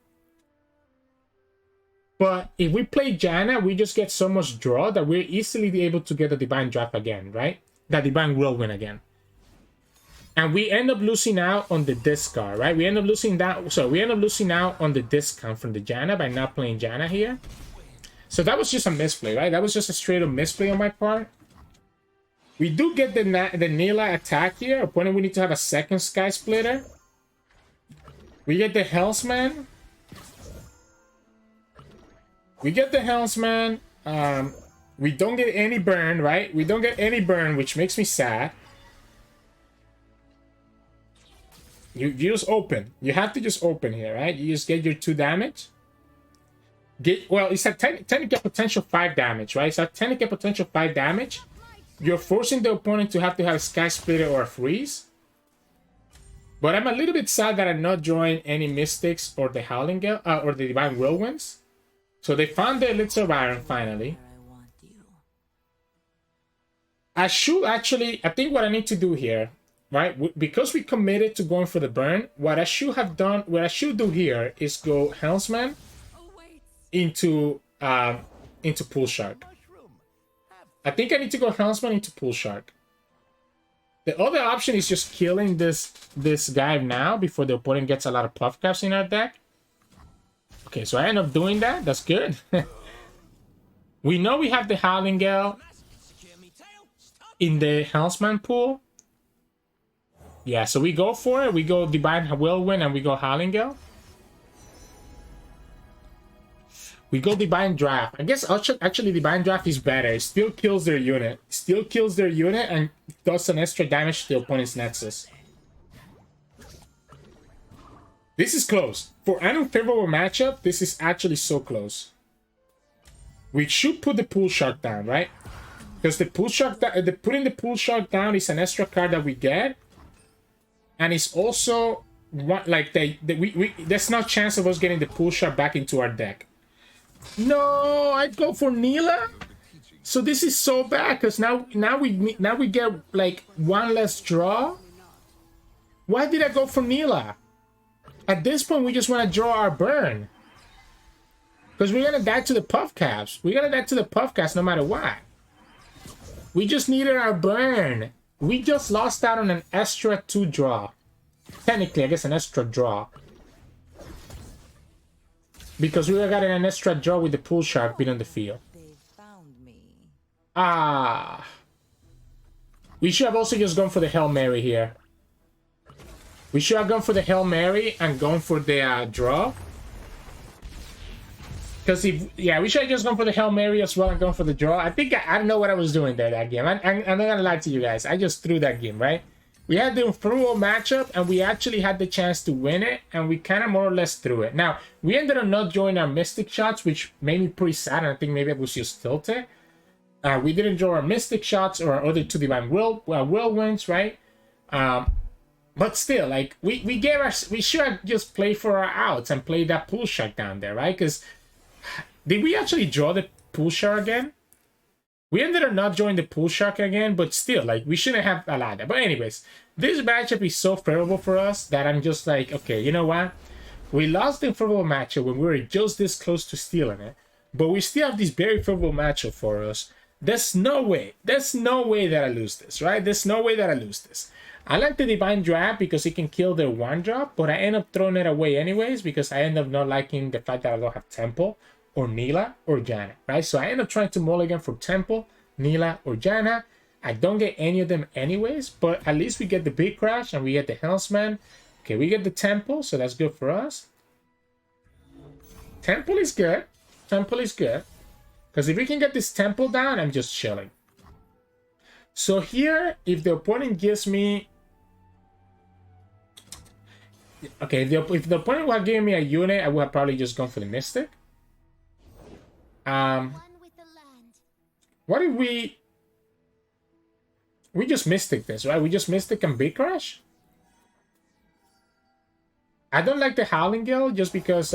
But if we play Janna, we just get so much draw that we're easily able to get the Divine Draft again, right? That Divine Whirlwind again. And we end up losing out on the discard, right? We end up losing that. So we end up losing out on the discount from the Janna by not playing Janna here. So that was just a misplay, right? That was just a straight up misplay on my part. We do get the Nilah attack here. Opponent, we need to have a second Sky Splitter. We get the Hellsman. We get the Hellsman. We don't get any burn, right? We don't get any burn, which makes me sad. You just open. You have to just open here, right? You just get your 2 damage. Well, it's a technical potential 5 damage, right? It's a technical potential 5 damage. You're forcing the opponent to have a Sky Splitter or a Freeze. But I'm a little bit sad that I'm not drawing any Mystics or the Howling Gale or the Divine Whirlwinds. So they found the Elixir of Iron finally. I should actually, I think what I need to do here, right? Because we committed to going for the burn, what I should have done, what I should do here is go Helmsman into Pool Shark. I think I need to go Helmsman into Pool Shark. The other option is just killing this guy now before the opponent gets a lot of Puff Caps in our deck. Okay, so I end up doing that. That's good. We know we have the Howling Gale in the Helmsman pool. Yeah, so we go for it. We go Divine Whirlwind and we go Howling Gale. We go Divine Draft. I guess actually Divine Draft is better. It still kills their unit. Still kills their unit and does some extra damage to the opponent's Nexus. This is close. For an unfavorable matchup, this is actually so close. We should put the Pool Shark down, right? Because the Pool Shark, putting the Pool Shark down is an extra card that we get. And it's also, like, there's no chance of us getting the Pool Shark back into our deck. No, I'd go for Nilah. So this is so bad because now we get like 1 less draw. Why did I go for Nilah? At this point, we just want to draw our burn. Because we're gonna die to the Puff Caps. We're gonna die to the Puff Caps no matter what. We just needed our burn. We just lost out on an extra 2 draw. Technically, I guess an extra draw. Because we got an extra draw with the Pool Shark being on the field. Ah. We should have also just gone for the Hail Mary here. We should have gone for the Hail Mary and gone for the draw. Because yeah, we should have just gone for the Hail Mary as well and gone for the draw. I think I don't know what I was doing there that game. I'm not gonna lie to you guys. I just threw that game, right? We had the unfavorable matchup and we actually had the chance to win it and we kind of more or less threw it. Now, we ended up not drawing our Mystic shots, which made me pretty sad, and I think maybe I was just tilted. We didn't draw our Mystic shots or our other 2 Divine Whirlwinds, right? But still, like, we should have just played for our outs and played that Pool Shark down there, right? Because did we actually draw the Pool Shark again? We ended up not drawing the Pool Shark again, but still, like, we shouldn't have allowed that. But anyways, this matchup is so favorable for us that I'm just like, okay, you know what? We lost the favorable matchup when we were just this close to stealing it, but we still have this very favorable matchup for us. There's no way that I lose this, right? There's no way that I lose this. I like the Divine Draft because it can kill their 1-drop, but I end up throwing it away anyways because I end up not liking the fact that I don't have Temple or Nilah or Janna, right? So I end up trying to mulligan for Temple, Nilah, or Janna. I don't get any of them anyways, but at least we get the Big Crash and we get the Hellsman. Okay, we get the Temple, so that's good for us. Temple is good. Temple is good. Because if we can get this Temple down, I'm just chilling. So here, if the opponent gives me... Okay, if the opponent were giving me a unit, I would have probably just gone for the Mystic. One with the land. What if we... We just Mystic this, right? We just Mystic and Big Crash? I don't like the Howling Gale just because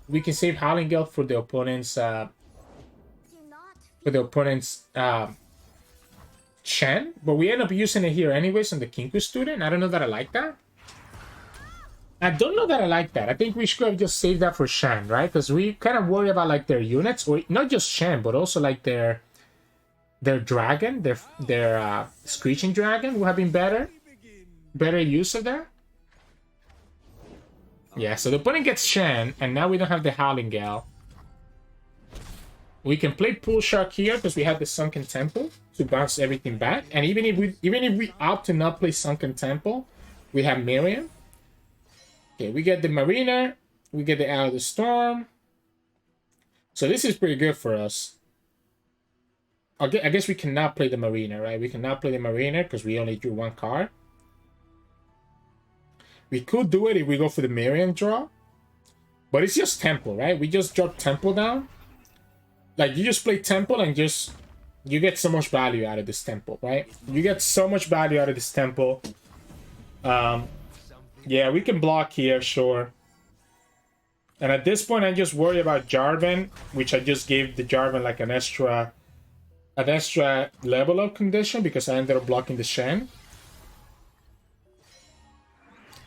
we can save Howling Gale for the opponent's Shen, but we end up using it here anyways on the Kinku student. I don't know that I like that. I don't know that I like that. I think we should have just saved that for Shen, right? Because we kind of worry about like their units, or not just Shen, but also like their dragon, their Screeching Dragon would have been better use of that. Yeah, so the opponent gets Shen, and now we don't have the Howling Gale. We can play Pool Shark here because we have the Sunken Temple to bounce everything back. And even if we opt to not play Sunken Temple, we have Miriam. Okay, we get the Marina, we get the Out of the Storm. So this is pretty good for us. I guess we cannot play the Marina, right? We cannot play the Marina because we only drew one card. We could do it if we go for the Miriam draw. But it's just Temple, right? We just drop Temple down. Like, you just play Temple and just... You get so much value out of this Temple, right? You get so much value out of this Temple. Yeah, we can block here, sure. And at this point, I just worry about Jarvan, which I just gave the Jarvan like an extra level up condition because I ended up blocking the Shen.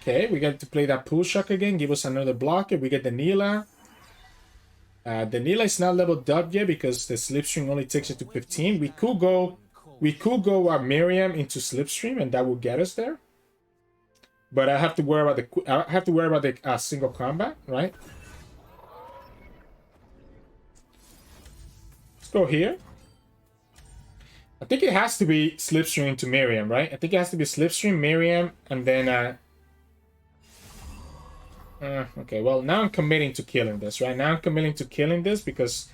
Okay, we get to play that Pool Shark again, give us another blocker. We get the Nilah. The Nilah is not leveled up yet because the Slipstream only takes it to 15. We could go Miriam into Slipstream and that will get us there. But I have to worry about the single combat, right? Let's go here. I think it has to be Slipstream into Miriam, right? I think it has to be Slipstream, Miriam, and then okay, well, now I'm committing to killing this, right? Now I'm committing to killing this because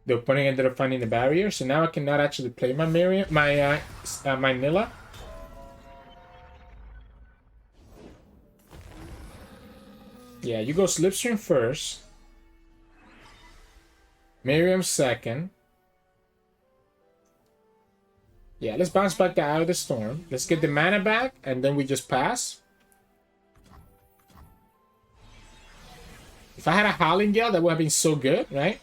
the opponent ended up finding the barrier. So now I cannot actually play my Miriam, my Nilah. Yeah, you go Slipstream first. Miriam second. Yeah, let's bounce back the Out of the Storm. Let's get the mana back, and then we just pass. If I had a Howling Gale, that would have been so good, right?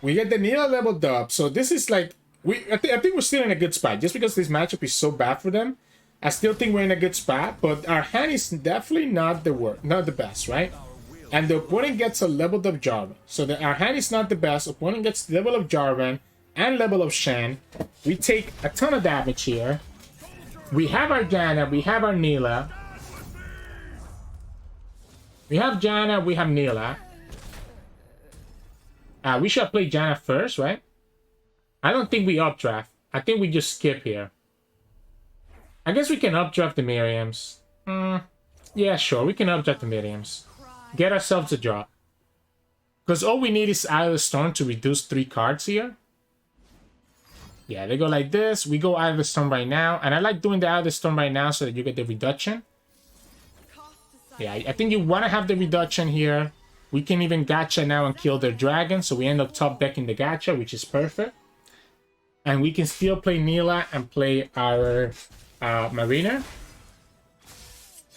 We get the Nilah leveled up, so this is like... I think we're still in a good spot. Just because this matchup is so bad for them, I still think we're in a good spot, but our hand is definitely not the best, right? And the opponent gets a leveled up Jarvan. So our hand is not the best. Opponent gets level of Jarvan and level of Shen. We take a ton of damage here. We have our Janna, we have our Nilah. We have Janna, we have Nilah. We should play Janna first, right? I don't think we updraft. I think we just skip here. I guess we can updraft the Miriams. Yeah, sure, we can updraft the Miriams. Get ourselves a draw. Because all we need is Out of the Storm to reduce 3 cards here. Yeah, they go like this. We go Out of the Storm right now. And I like doing the Out of the Storm right now so that you get the reduction. Yeah, I think you want to have the reduction here. We can even gacha now and kill their dragon. So we end up top decking the gacha, which is perfect. And we can still play Nilah and play our... Marina.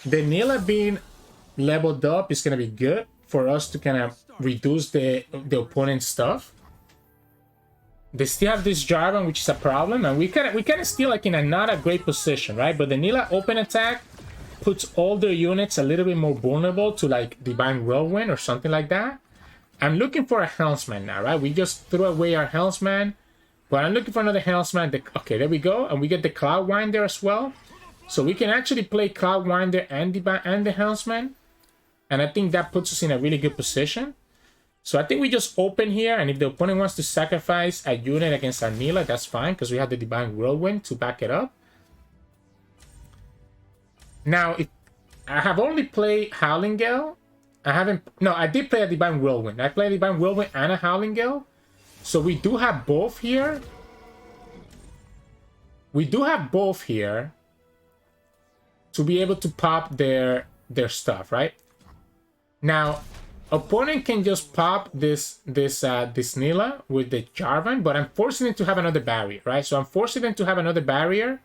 The Nilah being leveled up is gonna be good for us to kind of reduce the opponent's stuff. They still have this Jarvan, which is a problem, and we kind of still like in a not a great position, right? But the Nilah open attack puts all their units a little bit more vulnerable to like Divine Whirlwind or something like that. I'm looking for a Helmsman now, right? We just threw away our Helmsman. But I'm looking for another Helmsman. Okay, there we go. And we get the Cloudwinder as well. So we can actually play Cloudwinder and the Helmsman. And I think that puts us in a really good position. So I think we just open here. And if the opponent wants to sacrifice a unit against our Nilah, that's fine. Because we have the Divine Whirlwind to back it up. Now, if I have only played Howling Gale. I did play a Divine Whirlwind. I played a Divine Whirlwind and a Howling Gale. So we do have both here. We do have both here to be able to pop their stuff, right? Now, opponent can just pop this Nilah with the Jarvan, but I'm forcing it to have another barrier, right? So I'm forcing them to have another barrier.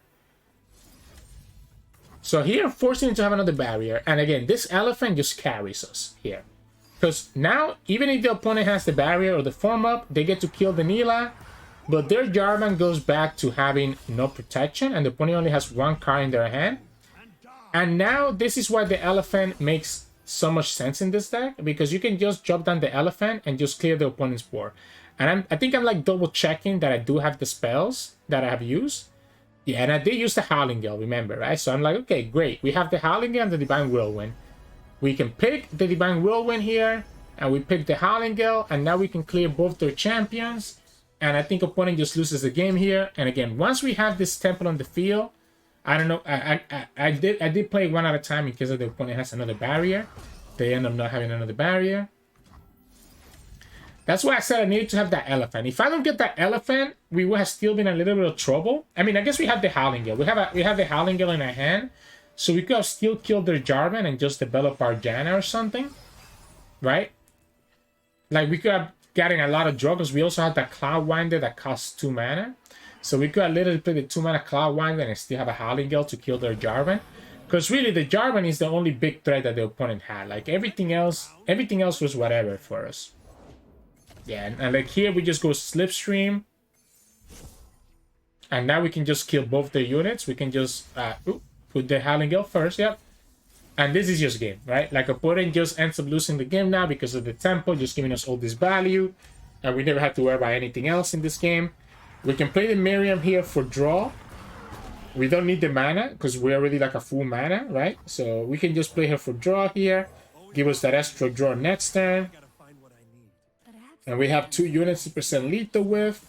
So here I'm forcing it to have another barrier. And again, this elephant just carries us here. Because now, even if the opponent has the barrier or the form up, they get to kill the Nilah. But their Jarvan goes back to having no protection. And the opponent only has one card in their hand. And now, this is why the elephant makes so much sense in this deck. Because you can just drop down the elephant and just clear the opponent's board. And I think I'm like double checking that I do have the spells that I have used. Yeah, and I did use the Howling Gale, remember, right? So I'm like, okay, great. We have the Howling Gale and the Divine Whirlwind. We can pick the Divine Whirlwind here, and we pick the Howling Gale, and now we can clear both their champions. And I think opponent just loses the game here. And again, once we have this temple on the field, I don't know, I did play one at a time in case of the opponent has another barrier. They end up not having another barrier. That's why I said I needed to have that elephant. If I don't get that elephant, we would have still been in a little bit of trouble. I mean, I guess we have the Howling Gale. We have the Howling Gale in our hand. So we could have still killed their Jarvan and just develop our Janna or something. Right? Like, we could have gotten a lot of draw because we also have that Cloud Winder that costs 2 mana. So we could have literally played the 2 mana Cloud Winder and still have a Howling Gale to kill their Jarvan. Because really, the Jarvan is the only big threat that the opponent had. Like, everything else was whatever for us. Yeah, and like here we just go Slipstream. And now we can just kill both the units. We can just put the Howling Gale first, yep. And this is just game, right? Like opponent just ends up losing the game now because of the tempo, just giving us all this value. And we never have to worry about anything else in this game. We can play the Miriam here for draw. We don't need the mana because we're already like a full mana, right? So we can just play her for draw here. Give us that extra draw next turn. And we have 2 units to present lethal with.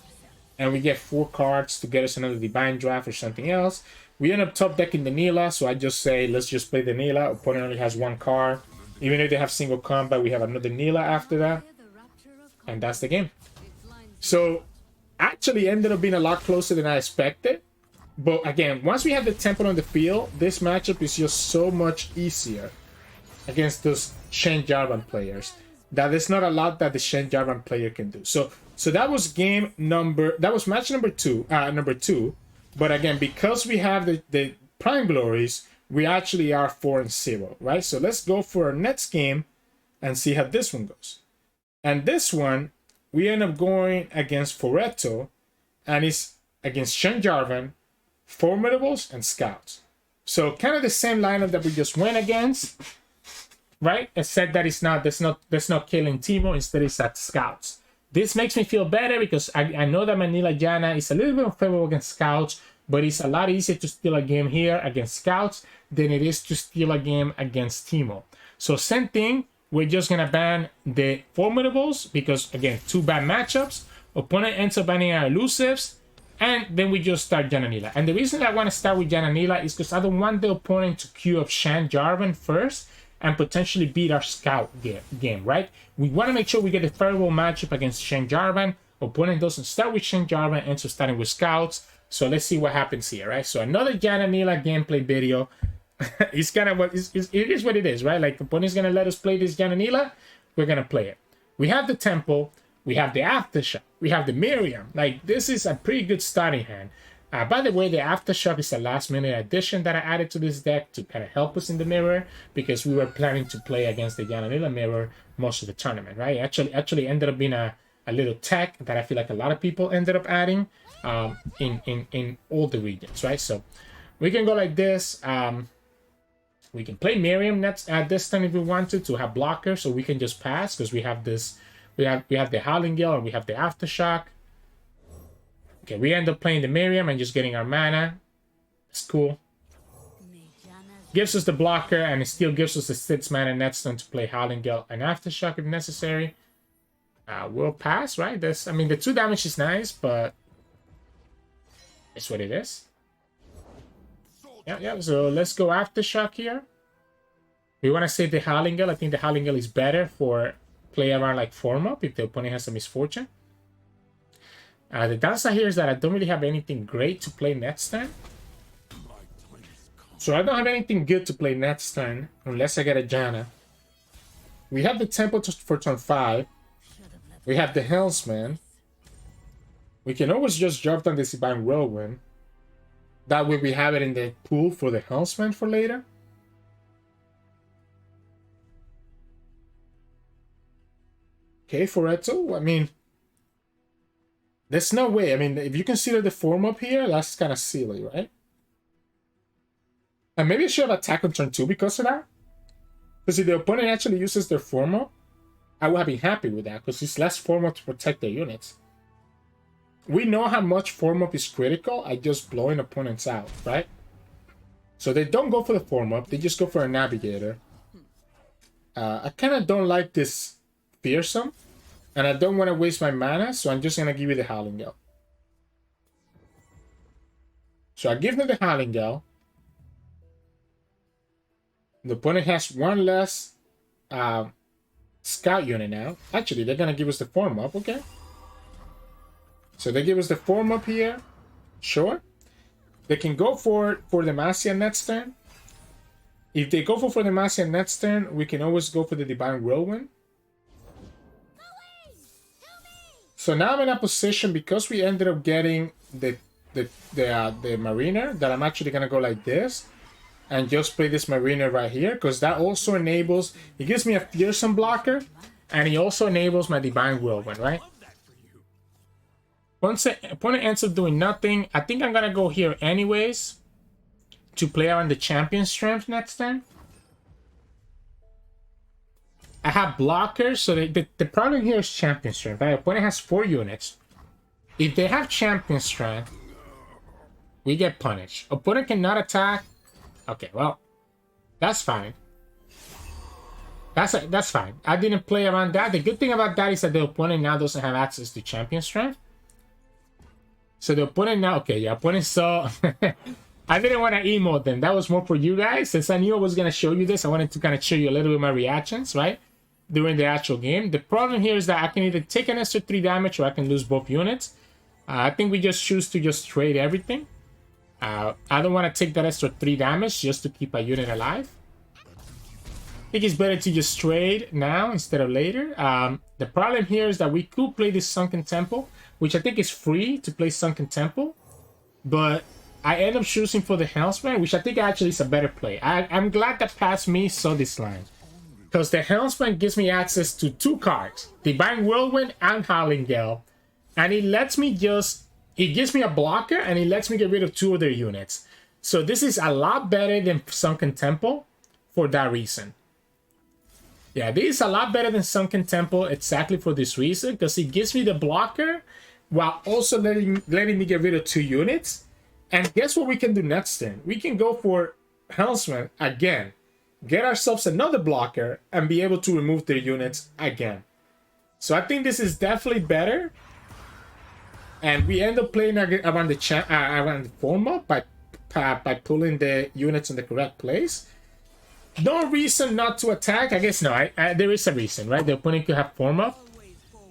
And we get 4 cards to get us another Divine Draft or something else. We end up top decking the Nilah. So I just say, let's just play the Nilah. Opponent only has 1 card. Even if they have single combat, we have another Nilah after that. And that's the game. So actually ended up being a lot closer than I expected. But again, once we have the tempo on the field, this matchup is just so much easier against those Shen Jarvan players. That there's not a lot that the Shen Jarvan player can do. So that was match number two. But again, because we have the Prime Glories, we actually are 4-0, right? So let's go for our next game and see how this one goes. And this one, we end up going against Foretto, and it's against Shen Jarvan, Formidables, and Scouts. So kind of the same lineup that we just went against. Right? It said that it's not, there's not killing Teemo, instead it's at Scouts. This makes me feel better because I know that my Nilah Janna is a little bit unfavorable against Scouts, but it's a lot easier to steal a game here against Scouts than it is to steal a game against Teemo. So same thing, we're just going to ban the Formidables because, again, 2 bad matchups. Opponent ends up banning our Elusives, and then we just start Janna Nilah. And the reason I want to start with Janna Nilah is because I don't want the opponent to queue up Shen Jarvan first and potentially beat our Scout game, right? We want to make sure we get a favorable matchup against Shen Jarvan. Opponent doesn't start with Shen Jarvan, ends up starting with Scouts. So let's see what happens here, right? So another Janna Nilah gameplay video. It's kind of what it is what it is, right? Like opponent's gonna let us play this Janna Nilah, we're gonna play it. We have the Temple, we have the Aftershock, we have the Miriam. Like this is a pretty good starting hand. By the way, the Aftershock is a last-minute addition that I added to this deck to kind of help us in the mirror because we were planning to play against the Janna Nilah mirror most of the tournament, right? Actually ended up being a little tech that I feel like a lot of people ended up adding in all the regions, right? So we can go like this. We can play Miriam at this time if we want to have blocker, so we can just pass because we have this. We have the Howling Gale and we have the Aftershock. Okay, we end up playing the Miriam and just getting our mana. It's cool. Gives us the blocker, and it still gives us the 6 mana next turn to play Howling Gale and Aftershock if necessary. We'll pass, right? I mean, the 2 damage is nice, but it's what it is. Yeah, so let's go Aftershock here. We want to save the Howling Gale. I think the Howling Gale is better for play around like form up if the opponent has a misfortune. The downside here is that I don't really have anything great to play next turn. So I don't have anything good to play next turn unless I get a Janna. We have the Temple for turn 5. We have the Helmsman. We can always just drop down this Divine Whirlwind. That way we have it in the pool for the Helmsman for later. Okay, for Eto, I mean, there's no way. I mean, if you consider the form up here, that's kind of silly, right? And maybe I should have attacked on turn 2 because of that. Because if the opponent actually uses their form up, I would have been happy with that because it's less form up to protect their units. We know how much form up is critical at just blowing opponents out, right? So they don't go for the form up, they just go for a navigator. I kind of don't like this fearsome, and I don't want to waste my mana, so I'm just going to give you the Howling Gale. So I give them the Howling Gale. The opponent has one less scout unit now. Actually, they're going to give us the form up, okay? So they give us the form up here. Sure. They can go for the Demacia next turn. If they go for the Demacia next turn, we can always go for the Divine Whirlwind. So now I'm in a position, because we ended up getting the Mariner, that I'm actually going to go like this. And just play this Mariner right here, because that also enables... It gives me a Fearsome blocker, and he also enables my Divine Whirlwind, right? Once the opponent ends up doing nothing, I think I'm going to go here anyways to play on the Champion Strength next turn. I have blockers, so the problem here is Champion Strength. Right? Opponent has 4 units. If they have Champion Strength, we get punished. Opponent cannot attack. Okay, well, that's fine. That's fine. I didn't play around that. The good thing about that is that the opponent now doesn't have access to Champion Strength. So the opponent now, okay, yeah, opponent saw... I didn't want to emote them. That was more for you guys. Since I knew I was going to show you this, I wanted to kind of show you a little bit of my reactions, right? During the actual game. The problem here is that I can either take an extra 3 damage or I can lose both units. I think we just choose to just trade everything. I don't want to take that extra 3 damage just to keep a unit alive. I think it's better to just trade now instead of later. The problem here is that we could play this Sunken Temple, which I think is free to play Sunken Temple. But I end up choosing for the Helmsman, which I think actually is a better play. I'm glad that past me saw this line. Because the Helmsman gives me access to 2 cards. Divine Whirlwind and Howling Gale. And it lets me just... It gives me a blocker and it lets me get rid of 2 of their units. So this is a lot better than Sunken Temple for that reason. Yeah, this is a lot better than Sunken Temple exactly for this reason. Because it gives me the blocker while also letting me get rid of 2 units. And guess what we can do next turn? We can go for Helmsman again. Get ourselves another blocker and be able to remove their units again. So I think this is definitely better. And we end up playing around the form up by pulling the units in the correct place. No reason not to attack. I guess no, there is a reason, right? The opponent could have form up.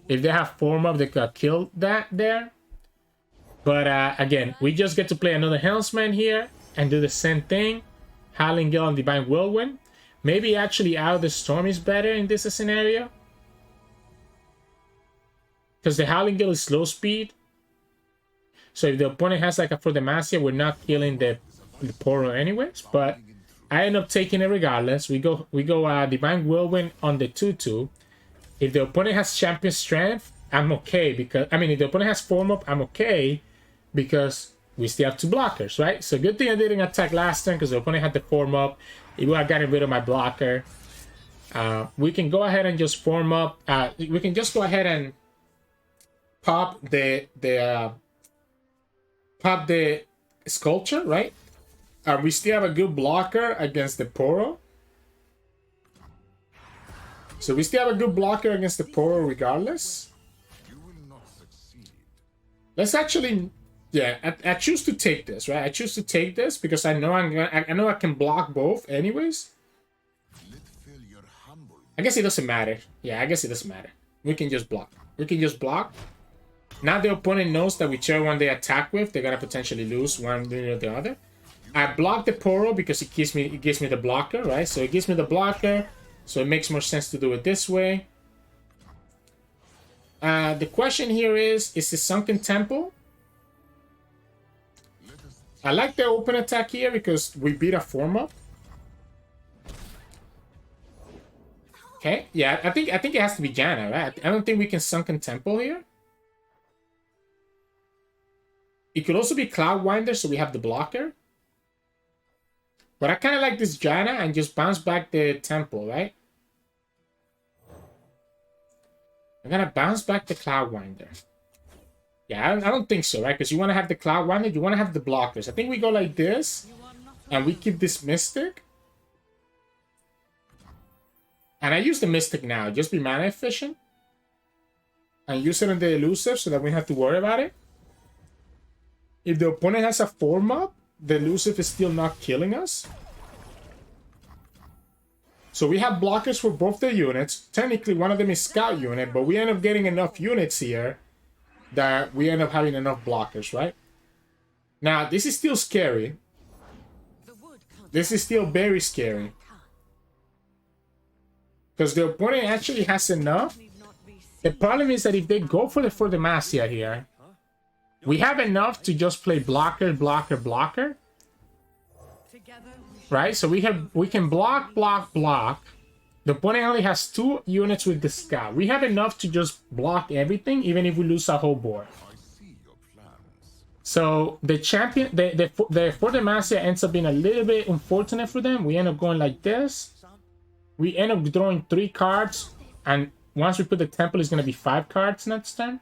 If they have form up, they could kill that there. But again, we just get to play another Helmsman here and do the same thing. Howling Gale and Divine Whirlwind. Maybe actually Out of the Storm is better in this scenario. Because the Howling Gale is slow speed. So if the opponent has like a for Demacia, we're not killing the Poro anyways. But I end up taking it regardless. We go Divine Whirlwind on the 2/2. If the opponent has Champion Strength, I'm okay. Because I mean, if the opponent has form up, I'm okay. Because we still have 2 blockers, right? So good thing I didn't attack last turn because the opponent had the form up. It would have gotten rid of my blocker. We can go ahead and just form up. We can just go ahead and pop the Sculpture, right? We still have a good blocker against the Poro. So we still have a good blocker against the Poro regardless. Let's actually... Yeah, I choose to take this, right? I choose to take this because I know I can block both anyways. I guess it doesn't matter. Yeah, I guess it doesn't matter. We can just block. We can just block. Now the opponent knows that whichever one they attack with, they're gonna potentially lose one or the other. I block the Poro because it gives me the blocker, right? So it gives me the blocker, so it makes more sense to do it this way. The question here is the Sunken Temple? I like the open attack here because we beat a form up. Okay, yeah, I think it has to be Janna, right? I don't think we can Sunken Temple here. It could also be Cloudwinder, so we have the blocker. But I kind of like this Janna and just bounce back the Temple, right? I'm gonna bounce back the Cloudwinder. Yeah, I don't think so, right? Because you want to have the Cloudwinder, you want to have the blockers. I think we go like this, and we keep this Mystic. And I use the Mystic now, just be mana efficient. And use it on the Elusive so that we don't have to worry about it. If the opponent has a 4-mob, the Elusive is still not killing us. So we have blockers for both the units. Technically, one of them is Scout unit, but we end up getting enough units here that we end up having enough blockers, right? Now, this is still scary. This is still very scary. Because the opponent actually has enough. The problem is that if they go for the Demacia here, we have enough to just play blocker, blocker, blocker. Right? So we can block, block, block. The opponent only has 2 units with the Scout. We have enough to just block everything, even if we lose our whole board. So the champion, the Demacia ends up being a little bit unfortunate for them. We end up going like this. We end up drawing 3 cards, and once we put the Temple, it's going to be 5 cards next turn.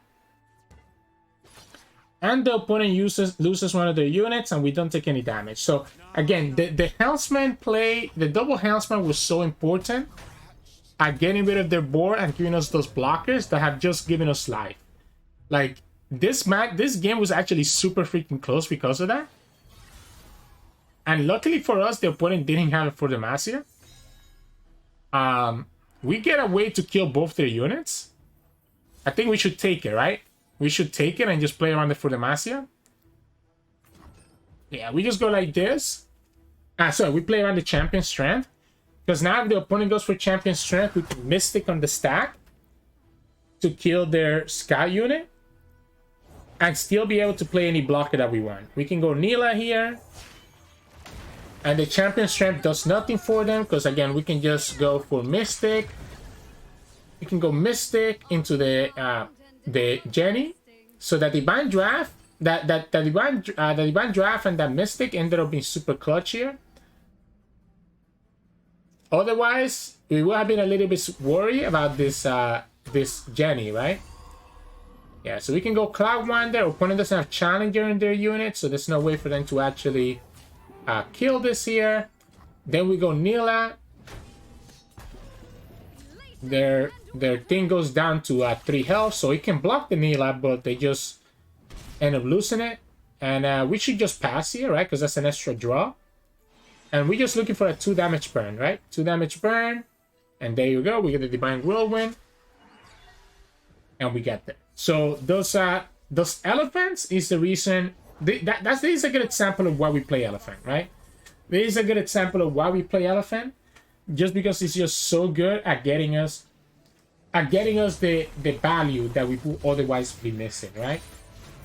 And the opponent loses one of their units, and we don't take any damage. So again, the Helmsman play, the double Helmsman was so important at getting rid of their board and giving us those blockers that have just given us life. Like this game was actually super freaking close because of that. And luckily for us, the opponent didn't have it for Demacia. We get a way to kill both their units. I think we should take it, right? We should take it and just play around the Demacia. Yeah, we just go like this. Sorry, we play around the Champion Strength. Because now if the opponent goes for Champion Strength, we can Mystic on the stack to kill their Scout unit. And still be able to play any blocker that we want. We can go Nilah here. And the Champion Strength does nothing for them. Because again, we can just go for Mystic. We can go Mystic into the Jenny, so that Divine Draft, the Divine Draft and that Mystic ended up being super clutch here. Otherwise, we would have been a little bit worried about this this Jenny, right? Yeah, so we can go Cloudwinder. Opponent doesn't have Challenger in their unit, so there's no way for them to actually kill this here. Then we go Nilah. Their thing goes down to 3 health, so it can block the Nilah, but they just end up losing it. And we should just pass here, right? Because that's an extra draw. And we're just looking for a 2 damage burn, right? 2 damage burn. And there you go. We get the Divine Whirlwind. And we get that. So those elephants is the reason. This is a good example of why we play elephant, right? This is a good example of why we play elephant. Just because it's just so good at getting us the value that we would otherwise be missing, right?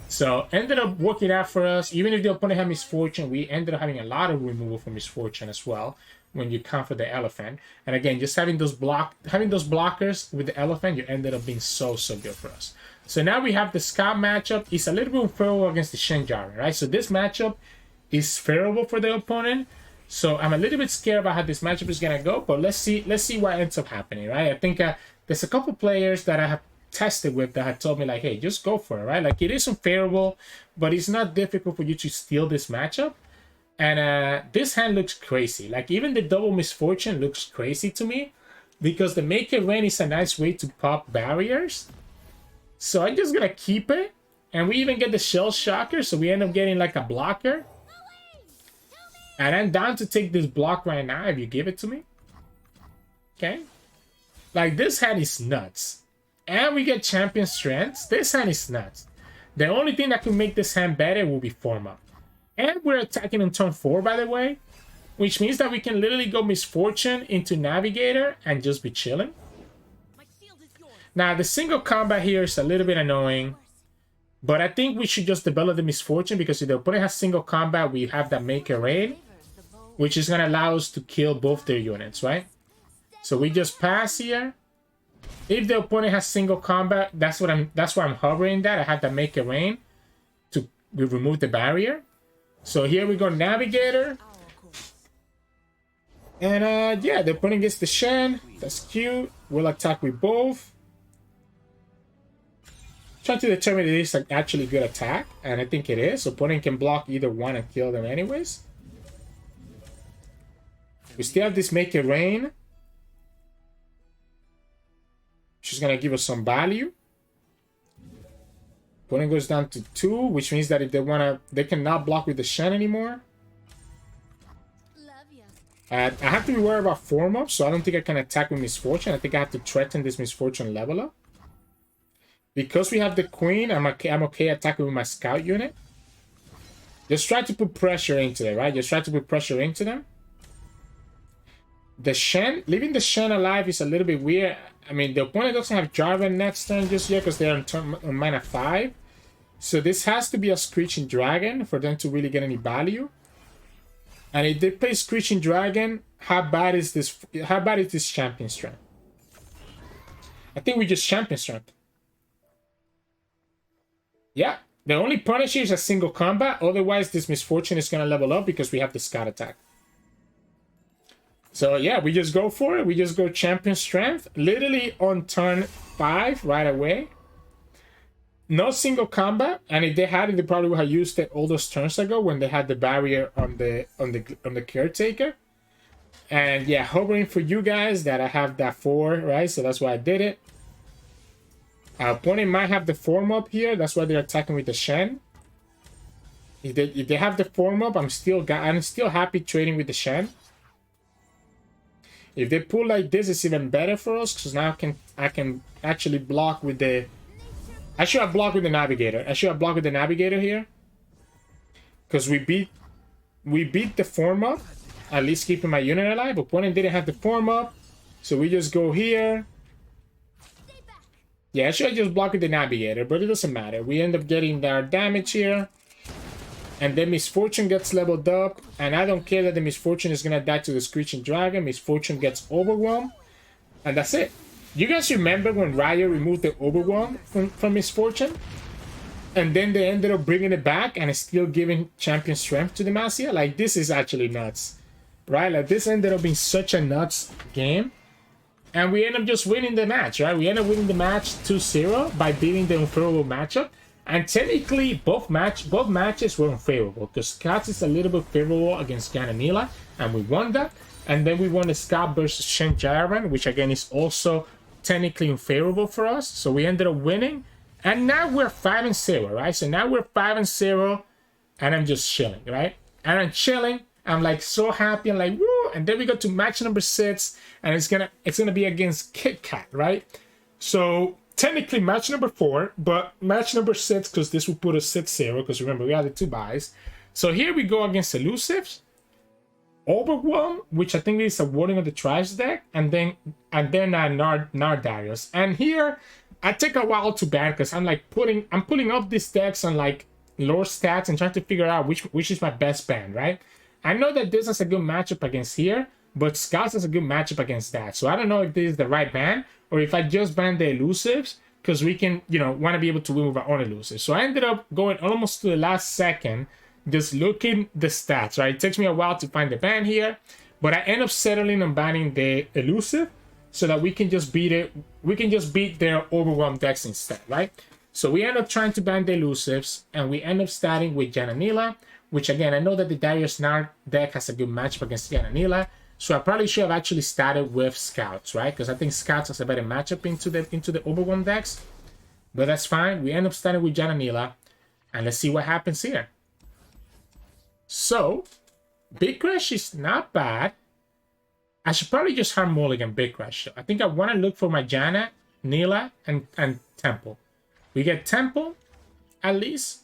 So ended up working out for us. Even if the opponent had Misfortune, we ended up having a lot of removal for Misfortune as well when you count for the elephant. And again, just having those blockers with the elephant, you ended up being so good for us. So now we have the Scout matchup. It's a little bit unfavorable against the Shenjari, right? So this matchup is favorable for the opponent. So I'm a little bit scared about how this matchup is gonna go, but let's see what ends up happening, right? I think there's a couple players that I have tested with that have told me like, hey, just go for it, right? Like it is unfavorable, but it's not difficult for you to steal this matchup. And this hand looks crazy. Like even the double Misfortune looks crazy to me because the Make It Rain is a nice way to pop barriers. So I'm just gonna keep it, and we even get the Shell Shocker, so we end up getting like a blocker. And I'm down to take this block right now if you give it to me. Okay. Like, this hand is nuts. And we get Champion Strength. This hand is nuts. The only thing that could make this hand better will be form up. And we're attacking on turn 4, by the way, which means that we can literally go Misfortune into Navigator and just be chilling. Now, the single combat here is a little bit annoying, but I think we should just develop the Misfortune, because if the opponent has single combat, we have that Make a Rain, which is going to allow us to kill both their units, right? So we just pass here. If the opponent has single combat, that's why I'm hovering that. I have that Make a Rain to remove the barrier. So here we go, Navigator. And yeah, the opponent gets the Shen. That's cute. We'll attack with both. Trying to determine if it is like actually good attack, and I think it is. Opponent can block either one and kill them anyways. We still have this Make It Rain. She's gonna give us some value. Opponent goes down to 2, which means that if they wanna, they cannot block with the Shen anymore. I have to be worried about form up, so I don't think I can attack with Misfortune. I think I have to threaten this Misfortune level up. Because we have the Queen, I'm okay attacking with my Scout unit. Just try to put pressure into them, right? Just try to put pressure into them. The Shen, leaving the Shen alive is a little bit weird. I mean, the opponent doesn't have Jarvan next turn just yet because they're on mana 5. So this has to be a Screeching Dragon for them to really get any value. And if they play Screeching Dragon, how bad is this? How bad is this Champion Strength? I think we just Champion Strength. Yeah, the only punish here is a single combat. Otherwise, this Misfortune is going to level up because we have the Scout attack. So yeah, we just go for it. We just go Champion Strength. Literally on turn 5 right away. No single combat. And if they had it, they probably would have used it all those turns ago when they had the barrier on the Caretaker. And yeah, hovering for you guys that I have that 4, right? So that's why I did it. Our opponent might have the form up here. That's why they're attacking with the Shen. If they have the form up, I'm still happy trading with the Shen. If they pull like this, it's even better for us because now I can actually block with the. I should have blocked with the Navigator. I should have blocked with the Navigator here because we beat the form up. At least keeping my unit alive. Opponent didn't have the form up, so we just go here. Yeah, I should have just blocked with the Navigator, but it doesn't matter. We end up getting our damage here. And then Misfortune gets leveled up. And I don't care that the Misfortune is going to die to the Screeching Dragon. Misfortune gets Overwhelmed. And that's it. You guys remember when Riot removed the Overwhelm from Misfortune? And then they ended up bringing it back and still giving Champion Strength to Demacia? Like, this is actually nuts. Right? Like, this ended up being such a nuts game. And we end up just winning the match, right? We end up winning the match 2-0 by beating the unfavorable matchup. And technically, both matches were unfavorable because Scouts is a little bit favorable against Janna and Nilah, and we won that. And then we won the Scout versus Shen Jarvan, which again is also technically unfavorable for us. So we ended up winning. And now we're 5-0, right? So now we're 5-0, and I'm just chilling, right? And I'm chilling. I'm like so happy. I'm like, woo! And then we go to match number 6, and it's gonna be against Kit Kat, right? So technically match number 4, but match number 6 because this will put us 6-0. Because remember we had the 2 buys. So here we go against Elusives, Overwhelm, which I think is a Warding of the Tribes deck, and then Nardarius. And here I take a while to ban because I'm pulling up these decks on like lore stats and trying to figure out which is my best ban, right? I know that this is a good matchup against here, but Scouts is a good matchup against that. So I don't know if this is the right ban or if I just ban the Elusives because we can, want to be able to win with our own Elusives. So I ended up going almost to the last second, just looking the stats, right? It takes me a while to find the ban here, but I end up settling on banning the Elusive so that we can just beat it. We can just beat their Overwhelmed decks instead, right? So we end up trying to ban the Elusives, and we end up starting with Janna and Nilah, which again, I know that the Darius Gnar deck has a good matchup against Janna and Nilah, so I probably should have actually started with Scouts, right? Because I think Scouts has a better matchup into the Overwhelmed decks. But that's fine. We end up starting with Janna and Nilah, and let's see what happens here. So, Big Crash is not bad. I should probably just hard mulligan Big Crash. I think I want to look for my Janna, Nilah, and Temple. We get Temple, at least.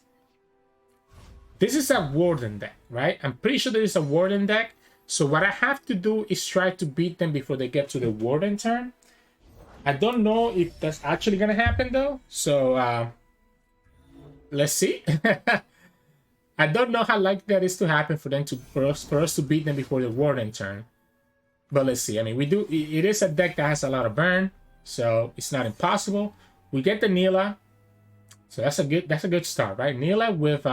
This is a Warden deck, right? I'm pretty sure there is a Warden deck. So what I have to do is try to beat them before they get to the Warden turn. I don't know if that's actually going to happen, though. So, let's see. I don't know how likely that is to happen for them to for us to beat them before the Warden turn. But let's see. I mean, it is a deck that has a lot of burn, so it's not impossible. We get the Nilah, so that's a good start, right? Nilah with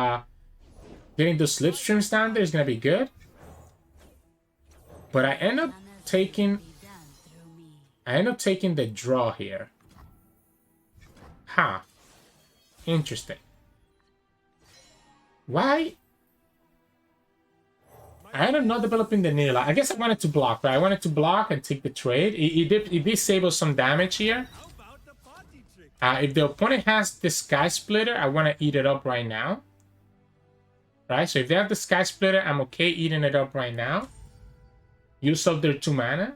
getting those slipstreams down there is gonna be good. But I end up taking the draw here. Huh. Interesting. Why? I ended up not developing the Nilah. I guess I wanted to block, right? I wanted to block and take the trade. It disables some damage here. If the opponent has the Sky Splitter, I want to eat it up right now. Right? So if they have the Sky Splitter, I'm okay eating it up right now. Use up their 2 mana.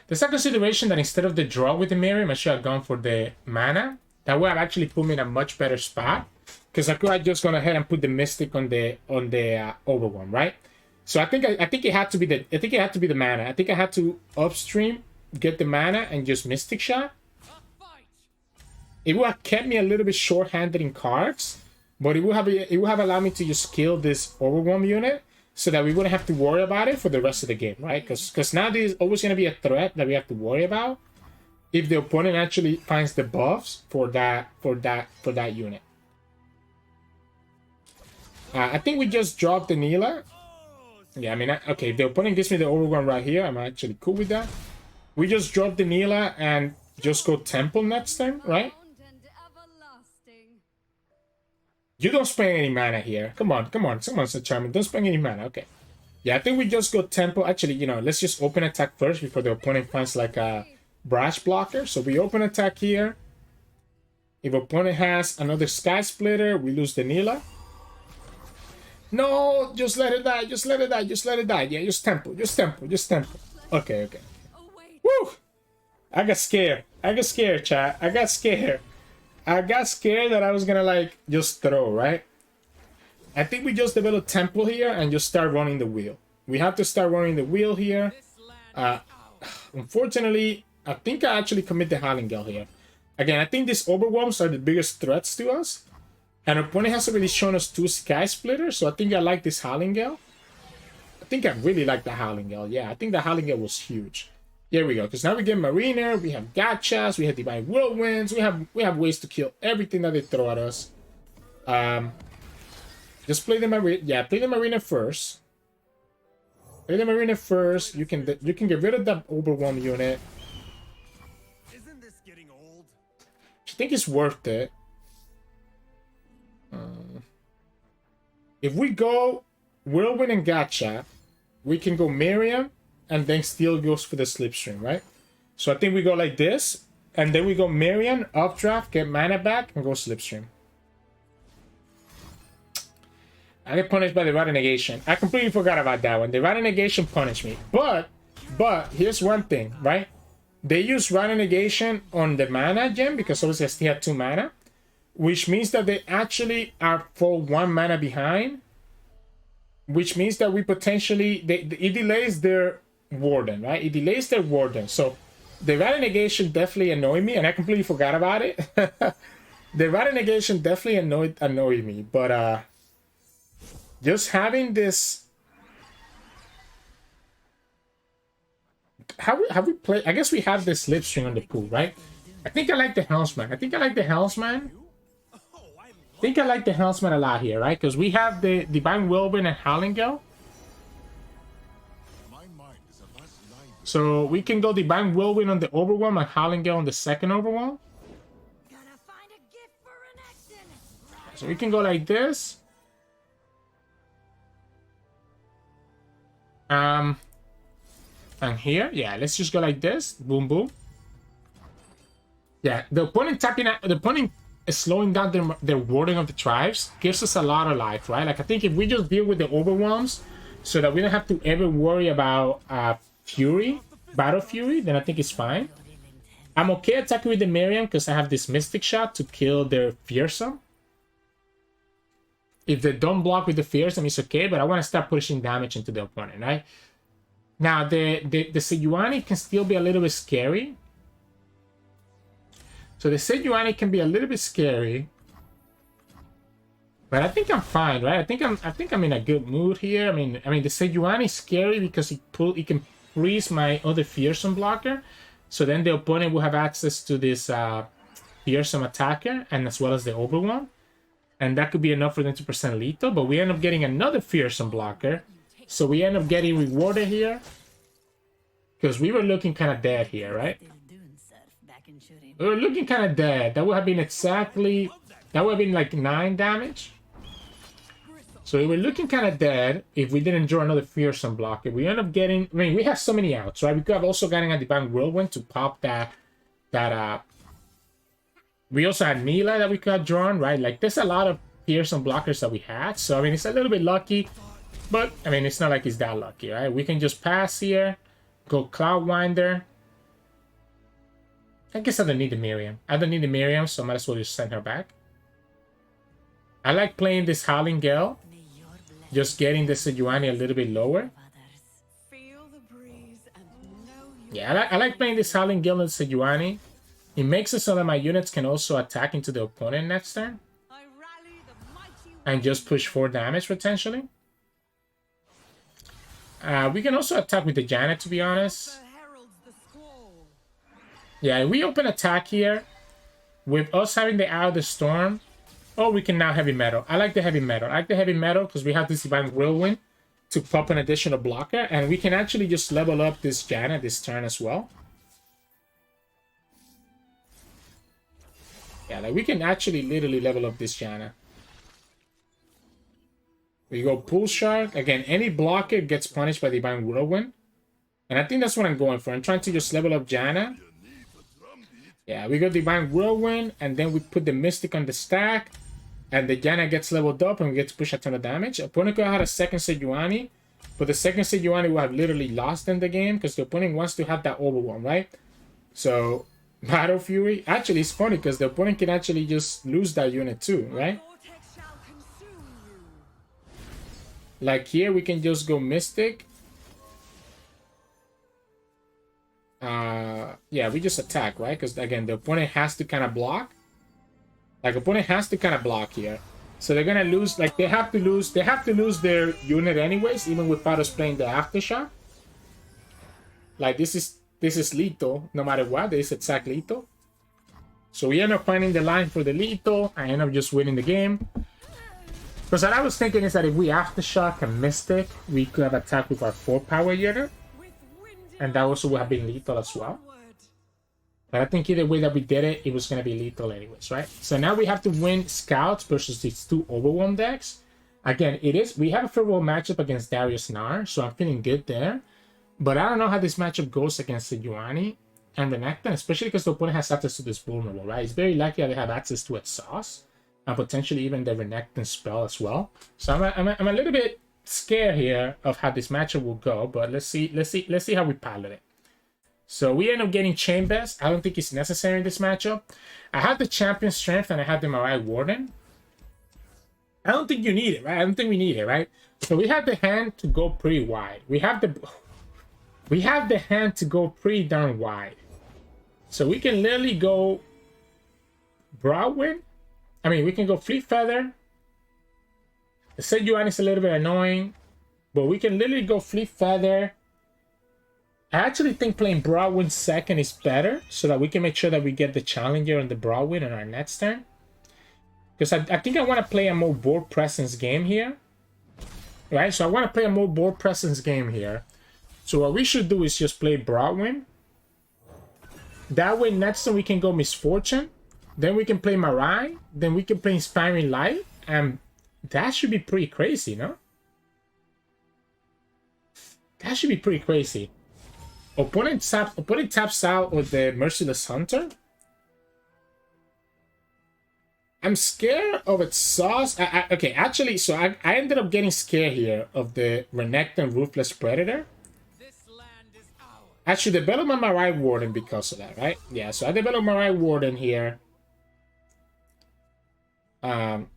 There's a consideration that instead of the draw with the Miriam, I should have gone for the mana. That would have actually put me in a much better spot. Because I could have just gone ahead and put the Mystic on the Overwhelm, right? So I think it had to be the mana. I think I had to upstream, get the mana, and just Mystic Shot. It would have kept me a little bit short-handed in cards, but it would have allowed me to just kill this Overwhelm unit so that we wouldn't have to worry about it for the rest of the game, right? Because now there's always going to be a threat that we have to worry about if the opponent actually finds the buffs for that unit. I think we just dropped the Nilah. Yeah, I mean, okay, if the opponent gives me the Overwhelm right here, I'm actually cool with that. We just drop the Nilah and just go Temple next turn, right? You don't spend any mana here. Come on, Sirturmund. Don't spend any mana. Okay. Yeah, I think we just go Temple. Actually, you know, let's just open attack first before the opponent finds like a Brash blocker. So we open attack here. If opponent has another Sky Splitter, we lose the Nilah. No, just let it die. Just let it die. Just let it die. Yeah, just Temple. Just Temple. Just Temple. Okay, okay. Woo! I got scared. Chat. I got scared that I was gonna like just throw, right? I think we just develop Temple here and just start running the wheel. We have to start running the wheel here. Unfortunately, I think I actually commit the Howling Gale here. Again, I think these Overwhelms are the biggest threats to us. And opponent has already shown us 2 Sky Splitters, so I think I like this Howling Gale. I think I really like the Howling Gale. Yeah, I think the Howling Gale was huge. Here we go, because now we get Mariner, we have Gachas, we have Divine Whirlwinds, we have ways to kill everything that they throw at us. Just play the Marina. Yeah, play the Marina first. Play the Marina first. You can get rid of that Overwhelm unit. Isn't this getting old? I think it's worth it. If we go Whirlwind and Gacha, we can go Miriam and then Steel goes for the Slipstream, right? So I think we go like this, and then we go Miriam, Updraft, get mana back, and go Slipstream. I get punished by the Rite of Negation. I completely forgot about that one. The Rite of Negation punished me. But here's one thing, right? They use Rite of Negation on the mana gem because obviously I still have 2 mana. Which means that they actually are for 1 mana behind. Which means that we potentially... it delays their Warden, right? It delays their Warden. So the Rite of Negation definitely annoyed me, and I completely forgot about it. The Rite of Negation definitely annoyed me. But just having this... How we play... I guess we have this Slipstream on the pool, right? I think I like the Helmsman. I think I like the Helmsman a lot here, right? Because we have the Divine Whirlwind and Howling Gale. So we can go Divine Whirlwind on the Overwhelm and Howling Gale on the second Overwhelm. So we can go like this. And here, yeah, let's just go like this. Boom, boom. Yeah, the opponent slowing down their warding of the tribes gives us a lot of life, right? Like, I think if we just deal with the Overwhelms so that we don't have to ever worry about Fury, Battle Fury, then I think it's fine. I'm okay attacking with the Miriam because I have this Mystic Shot to kill their Fearsome. If they don't block with the Fearsome, it's okay, but I want to start pushing damage into the opponent, right? Now, the Sejuani can still be a little bit scary. So the Sejuani can be a little bit scary. But I think I'm fine, right? I think I'm in a good mood here. I mean the Sejuani is scary because it can freeze my other Fearsome blocker. So then the opponent will have access to this Fearsome attacker and as well as the Overwhelm. And that could be enough for them to percent lethal, but we end up getting another Fearsome blocker. So we end up getting rewarded here. Because we were looking kind of dead here, right? We were looking kind of dead. That would have been exactly... That would have been like 9 damage. So we were looking kind of dead if we didn't draw another Fearsome blocker. We end up getting... I mean, we have so many outs, right? We could have also gotten a Divine Whirlwind to pop that... We also had Nilah that we could have drawn, right? Like, there's a lot of Fearsome blockers that we had. So, I mean, it's a little bit lucky. But, I mean, it's not like it's that lucky, right? We can just pass here. Go Cloudwinder. I guess I don't need the Miriam. I don't need the Miriam, so I might as well just send her back. I like playing this Howling Gale. Just getting the Sejuani a little bit lower. Yeah, I like playing this Howling Gale and Sejuani. It makes it so that my units can also attack into the opponent next turn. And just push 4 damage potentially. We can also attack with the Janna, to be honest. Yeah, we open attack here. With us having the Eye of the Storm. Oh, we can now Heavy Metal. I like the Heavy Metal. I like the Heavy Metal because we have this Divine Whirlwind to pop an additional blocker. And we can actually just level up this Janna this turn as well. Yeah, like we can actually literally level up this Janna. We go Pool Shark. Again, any blocker gets punished by Divine Whirlwind. And I think that's what I'm going for. I'm trying to just level up Janna. Yeah, we go Divine Whirlwind, and then we put the Mystic on the stack. And the Janna gets leveled up, and we get to push a ton of damage. Opponent could have had a second Sejuani. But the second Sejuani will have literally lost in the game, because the opponent wants to have that Overwhelm, right? So, Battle Fury. Actually, it's funny, because the opponent can actually just lose that unit too, right? Like here, we can just go Mystic. Yeah, we just attack, right? Because again, the opponent has to kind of block. Like, opponent has to kind of block here. So they're gonna lose, like they have to lose their unit anyways, even without us playing the Aftershock. Like this is lethal, no matter what, this is attack lethal. So we end up finding the line for the lethal. I end up just winning the game. Because what I was thinking is that if we Aftershock and Mystic, we could have attacked with our 4-power unit. And that also would have been lethal as well. But I think either way that we did it, it was going to be lethal anyways, right? So now we have to win Scouts versus these 2 Overwhelm decks. Again, we have a favorable matchup against Darius Gnar, so I'm feeling good there. But I don't know how this matchup goes against Sejuani and Renekton, especially because the opponent has access to this vulnerable, right? It's very likely that they have access to its sauce. And potentially even the Renekton spell as well. So I'm a little bit scared here of how this matchup will go, but let's see how we pilot it. So we end up getting Chain Best. I don't think it's necessary in this matchup. I have the Champion Strength and I have the Marai Warden. I don't think you need it, right? I don't think we need it, right? So we have the hand to go pretty wide. We have the hand to go pretty darn wide. So we can literally go Broadwind. I mean, we can go Fleet Feather. The Sejuani is a little bit annoying, but we can literally go Fleet Feather. I actually think playing Broadwind second is better, so that we can make sure that we get the Challenger and the Broadwind on our next turn. Because I think I want to play a more board presence game here. Right? So I want to play a more board presence game here. So what we should do is just play Broadwind. That way next turn we can go Misfortune. Then we can play Marai. Then we can play Inspiring Light. And that should be pretty crazy, no? That should be pretty crazy. Opponent taps out with the Merciless Hunter. I'm scared of its sauce. Okay, actually, so I ended up getting scared here of the Renekton Ruthless Predator. I should develop my Mirai Warden because of that, right? Yeah, so I developed Mirai Warden here.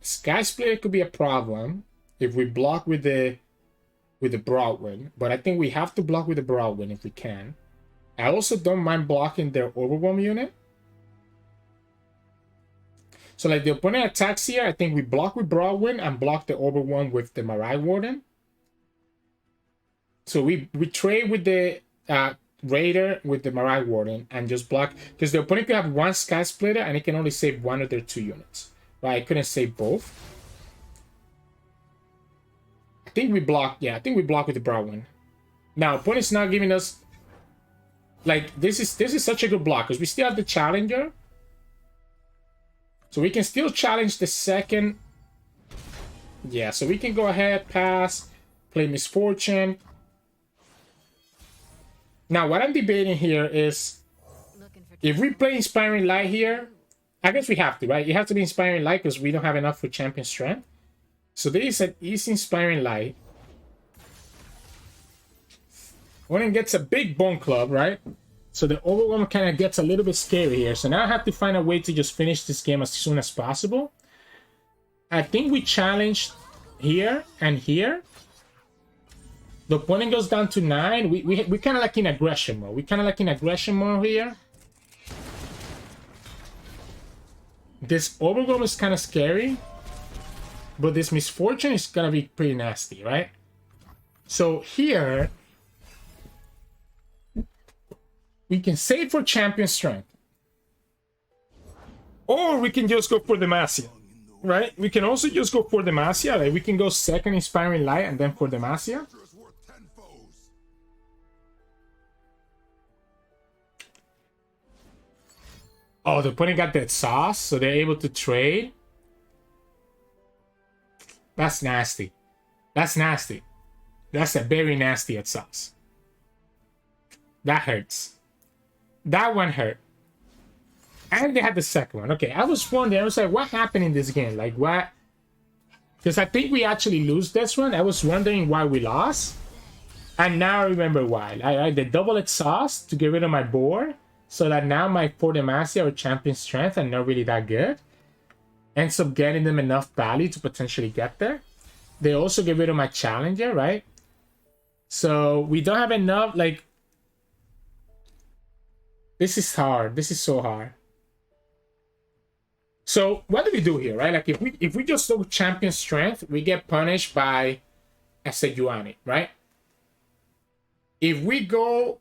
Sky Splitter could be a problem if we block with the Broadwind, but I think we have to block with the Broadwind if we can. I also don't mind blocking their Overwhelm unit. So like the opponent attacks here, I think we block with Broadwind and block the Overwhelm with the Mirai Warden. So we trade with the Raider with the Mirai Warden and just block, because the opponent could have one Sky Splitter and it can only save one of their 2 units. Right, I couldn't save both. I think we block, yeah, I think we block with the Broadwind. Now, opponent's not giving us, like, this is such a good block, because we still have the Challenger. So we can still challenge the second. Yeah, so we can go ahead, pass, play Misfortune. Now, what I'm debating here is, if we play Inspiring Light here, I guess we have to, right? You have to be Inspiring Light because we don't have enough for Champion Strength. So there is an easy Inspiring Light. When it gets a big Bone Club, right? So the Overwhelm kind of gets a little bit scary here. So now I have to find a way to just finish this game as soon as possible. I think we challenge here and here. The opponent goes down to 9. We kind of like in aggression mode. We kind of like in aggression mode here. This Overwhelm is kind of scary, but this Misfortune is gonna be pretty nasty, right? So here, we can save for Champion Strength. Or we can just go for Demacia, right? We can also just go for Demacia. Like we can go second Inspiring Light and then for Demacia. Oh, the opponent got that sauce, so they're able to trade. That's nasty. That's nasty. That's a very nasty at sauce. That hurts. That one hurt. And they had the second one. Okay, I was wondering, I was like, what happened in this game? Like, what? Because I think we actually lose this one. I was wondering why we lost. And now I remember why. I the double exhaust to get rid of my board. So that now my For Demacia or Champion Strength are not really that good. Ends up getting them enough value to potentially get there. They also get rid of my Challenger, right? So we don't have enough, like... This is hard. This is so hard. So what do we do here, right? Like if we just go Champion Strength, we get punished by a Sejuani, right? If we go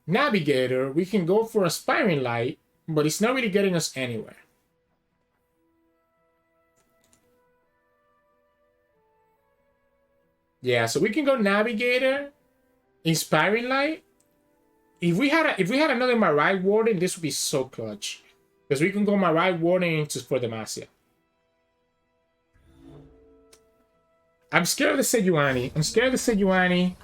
Navigator, we can go for Aspiring Light, but it's not really getting us anywhere. Yeah, so we can go Navigator, Inspiring Light. If we had another Mirai Warden, this would be so clutch. Because we can go Mirai Warden into for Demacia. I'm scared of the Sejuani. I'm scared of the Sejuani.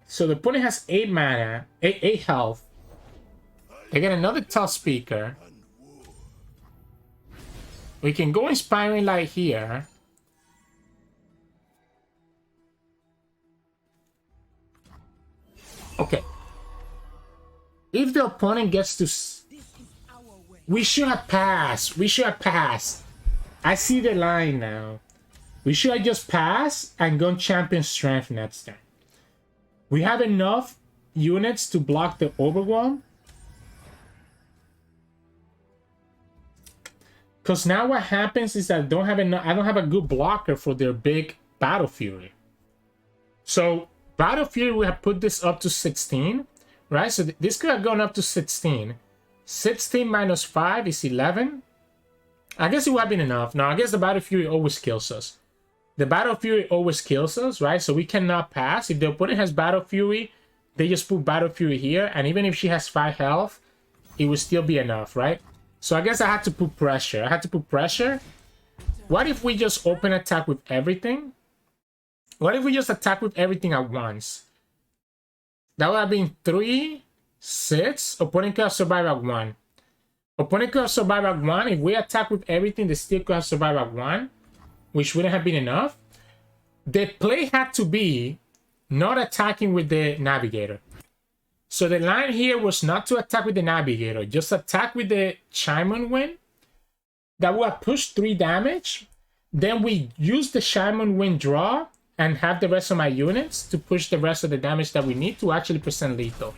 So the opponent has 8 mana, 8 health. They get another tough speaker. We can go Inspiring Light here. Okay. If the opponent gets to... We should have passed. We should have passed. I see the line now. We should have just passed and gone Champion Strength next turn. We have enough units to block the Overwhelm. Because now what happens is that I don't have a good blocker for their big Battle Fury. So Battle Fury, we have put this up to 16, right? So this could have gone up to 16. 16 minus 5 is 11. I guess it would have been enough. Now, I guess the Battle Fury always kills us. The Battle Fury always kills us, right? So we cannot pass. If the opponent has Battle Fury, they just put Battle Fury here. And even if she has 5 health, it would still be enough, right? So I guess I had to put pressure. I had to put pressure. What if we just open attack with everything? What if we just attack with everything at once? That would have been 3, 6. Opponent could have survived at 1. Opponent could have survived at 1. If we attack with everything, they still could have survived at 1. Which wouldn't have been enough. The play had to be not attacking with the navigator. So the line here was not to attack with the navigator, just attack with the Shaman Wind. That will push 3 damage. Then we use the Shaman Wind draw and have the rest of my units to push the rest of the damage that we need to actually present lethal.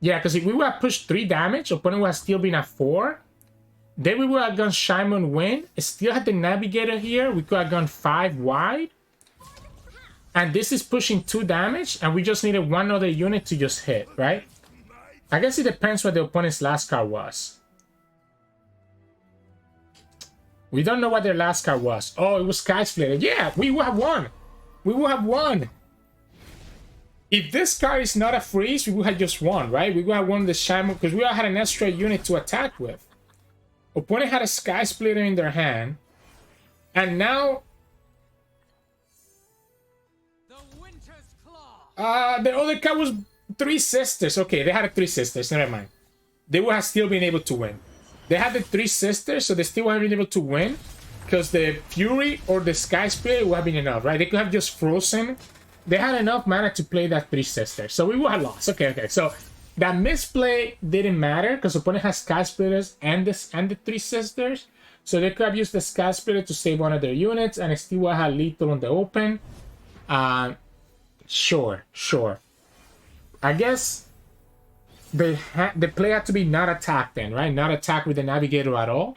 Yeah, because if we would have pushed 3 damage, opponent would have still been at 4. Then we would have gone Shaman Wind. Still had the navigator here. We could have gone 5 wide. And this is pushing 2 damage, and we just needed one other unit to just hit, right? I guess it depends what the opponent's last card was. We don't know what their last card was. Oh, it was Sky Splitter. Yeah, we would have won. We would have won. If this card is not a freeze, we would have just won, right? We would have won the Shaman, because we would have had an extra unit to attack with. Opponent had a Sky Splitter in their hand. And now... the other card was 3 Sisters. Okay, they had 3 Sisters. Never mind. They would have still been able to win. They had the 3 Sisters, so they still would have been able to win. Because the Fury or the Sky Splitter would have been enough, right? They could have just frozen. They had enough mana to play that 3 Sisters. So we would have lost. Okay. So that misplay didn't matter because opponent has Sky Splitters and the 3 Sisters. So they could have used the Sky Splitter to save one of their units and still would have lethal on the open. Sure. I guess the play had to be not attack then, right? Not attack with the navigator at all.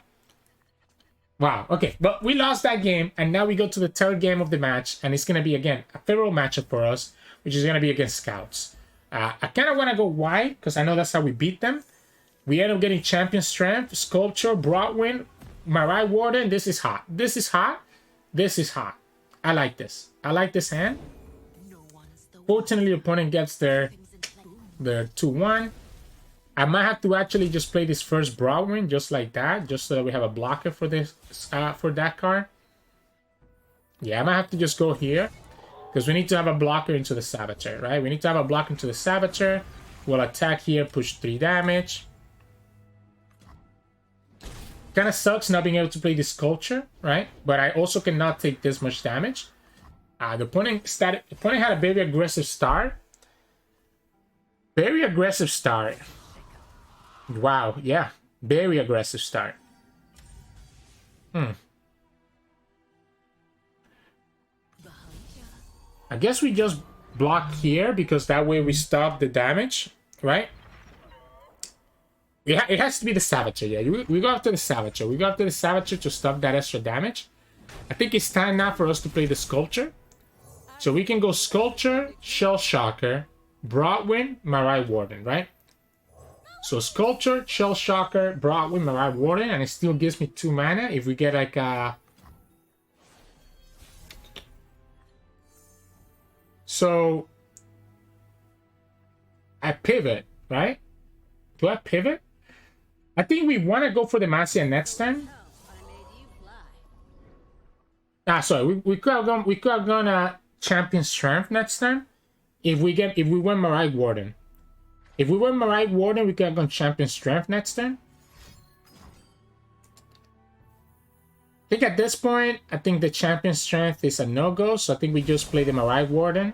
Wow, okay. But we lost that game, and now we go to the 3rd game of the match, and it's going to be, again, a favorable matchup for us, which is going to be against Scouts. I kind of want to go wide, because I know that's how we beat them. We end up getting Champion Strength, Sculpture, Broadwind, Marai Warden. This is hot. This is hot. I like this. I like this hand. Fortunately, the opponent gets their 2-1. I might have to actually just play this first Broadwind just like that, just so that we have a blocker for this for that card. Yeah, I might have to just go here because we need to have a blocker into the Saboteur, right? We need to have a blocker into the Saboteur. We'll attack here, push 3 damage. Kind of sucks not being able to play this Sculpture, right? But I also cannot take this much damage. The opponent had a very aggressive start. Very aggressive start. Wow, yeah. Very aggressive start. I guess we just block here because that way we stop the damage, right? It has to be the Saboteur, yeah. We go after the Saboteur. We go after the Saboteur to stop that extra damage. I think it's time now for us to play the Sculpture. So we can go Sculpture, Shell Shocker, Broadwind, Marai Warden, right? So Sculpture, Shell Shocker, Broadwind, Marai Warden, and it still gives me 2 mana if we get like a... So... I pivot, right? Do I pivot? I think we want to go for the Masia next turn. Sorry, we could have gone Champion Strength next turn. If we went Marai Warden. If we went Marai Warden, we could have gone Champion Strength next turn. I think at this point, I think the Champion Strength is a no-go, so I think we just play the Marai Warden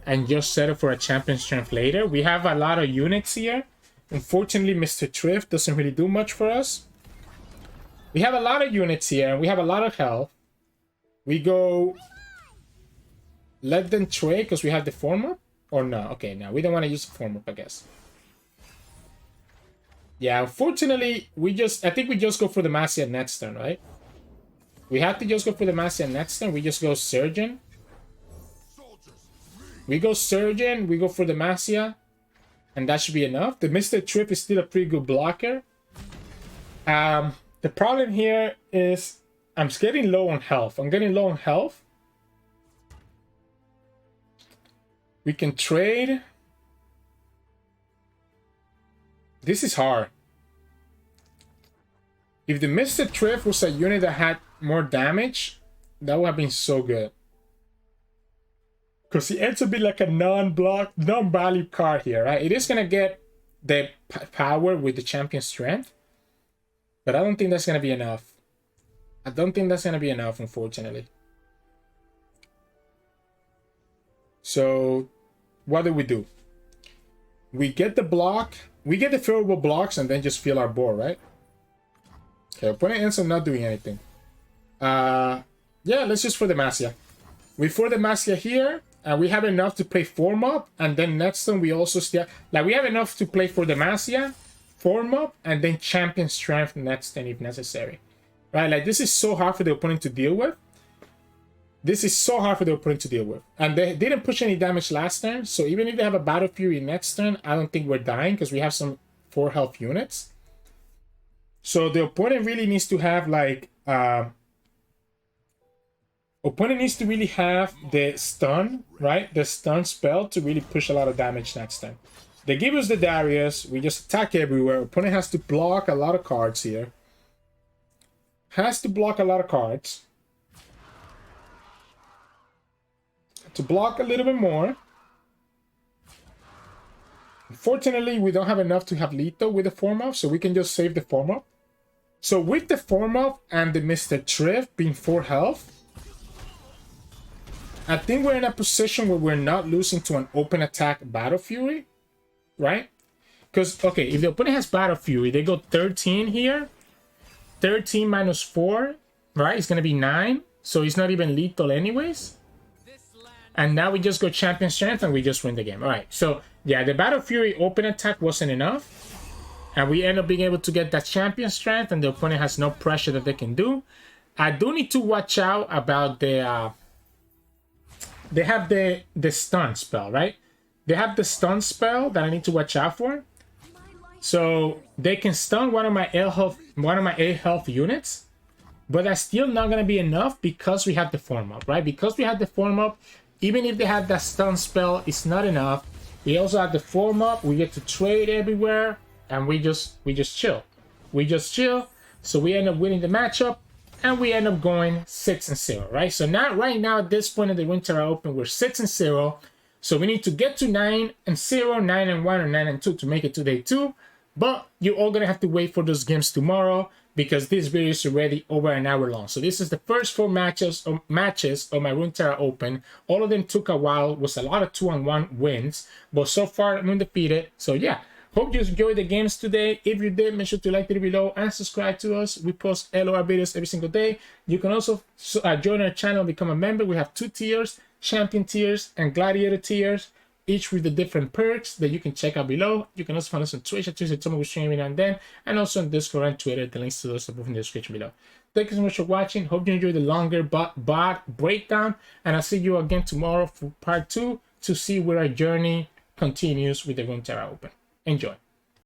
and just settle for a Champion Strength later. We have a lot of units here. Unfortunately, Mr. Thrift doesn't really do much for us. We have a lot of units here, and we have a lot of health. We go... Let them trade because we have the form-up? Or no? Okay, no. We don't want to use the form-up, I guess. Yeah, unfortunately, I think we just go for the Masia next turn, right? We have to just go for the Masia next turn. We just go Surgeon. We go Surgeon. We go for the Masia. And that should be enough. The Mr. Trip is still a pretty good blocker. The problem here is I'm getting low on health. We can trade. This is hard. If the Mr. Thrift was a unit that had more damage, that would have been so good. Because he ends up being like a non-value card here, right? It is going to get the power with the Champion Strength. But I don't think that's going to be enough. Unfortunately. So what do? We get the block, we get the favorable blocks, and then just fill our board, right? Okay, opponent ends up not doing anything. Yeah, let's just for the Demacia. We for the Demacia here, and we have enough to play form up, and then next turn we also still like we have enough to play for the Demacia, form up, and then champion strength next turn if necessary. Right? Like this is so hard for the opponent to deal with. This is so hard for the opponent to deal with. And they didn't push any damage last turn, so even if they have a Battle Fury next turn, I don't think we're dying because we have some 4 health units. So the opponent really needs to have like opponent needs to really have the stun, right? The stun spell to really push a lot of damage next time. They give us the Darius, we just attack everywhere. Opponent has to block a lot of cards here. Has to block a lot of cards. To block a little bit more. Unfortunately, we don't have enough to have lethal with the form up, so we can just save the form up. So with the form up and the Mr. Thrift being 4 health, I think we're in a position where we're not losing to an open attack Battle Fury, right? Because, okay, if the opponent has Battle Fury, they go 13 here. 13 minus 4, right? It's going to be 9. So it's not even lethal anyways. And now we just go Champion Strength and we just win the game. All right, so yeah, the Battle Fury open attack wasn't enough. And we end up being able to get that Champion Strength and the opponent has no pressure that they can do. I do need to watch out about the... they have the stun spell, right? They have the stun spell that I need to watch out for. So they can stun one of my A health units. But that's still not going to be enough because we have the form up, right? Because we have the form up, even if they have that stun spell, it's not enough. We also have the form up. We get to trade everywhere, and we just chill. We just chill. So we end up winning the matchup, and we end up going 6-0, right? So now, right now, at this point in the Runeterra Open, we're 6-0. So we need to get to 9-0, 9-1, or 9-2 to make it to day 2. But you're all gonna have to wait for those games tomorrow, because this video is already over an hour long. So this is the first 4 matches of my Runeterra Open. All of them took a while, was a lot of 2-on-1 wins, but so far I'm undefeated. So yeah, hope you enjoyed the games today. If you did, make sure to like the video below and subscribe to us. We post LOR videos every single day. You can also join our channel and become a member. We have 2 tiers, Champion tiers and Gladiator tiers, each with the different perks that you can check out below. You can also find us on Twitch at Tuesday, we stream every now and then, and also on Discord and Twitter. The links to those are both in the description below. Thank you so much for watching. Hope you enjoyed the longer bot breakdown, and I'll see you again tomorrow for part 2 to see where our journey continues with the Runeterra Open. Enjoy.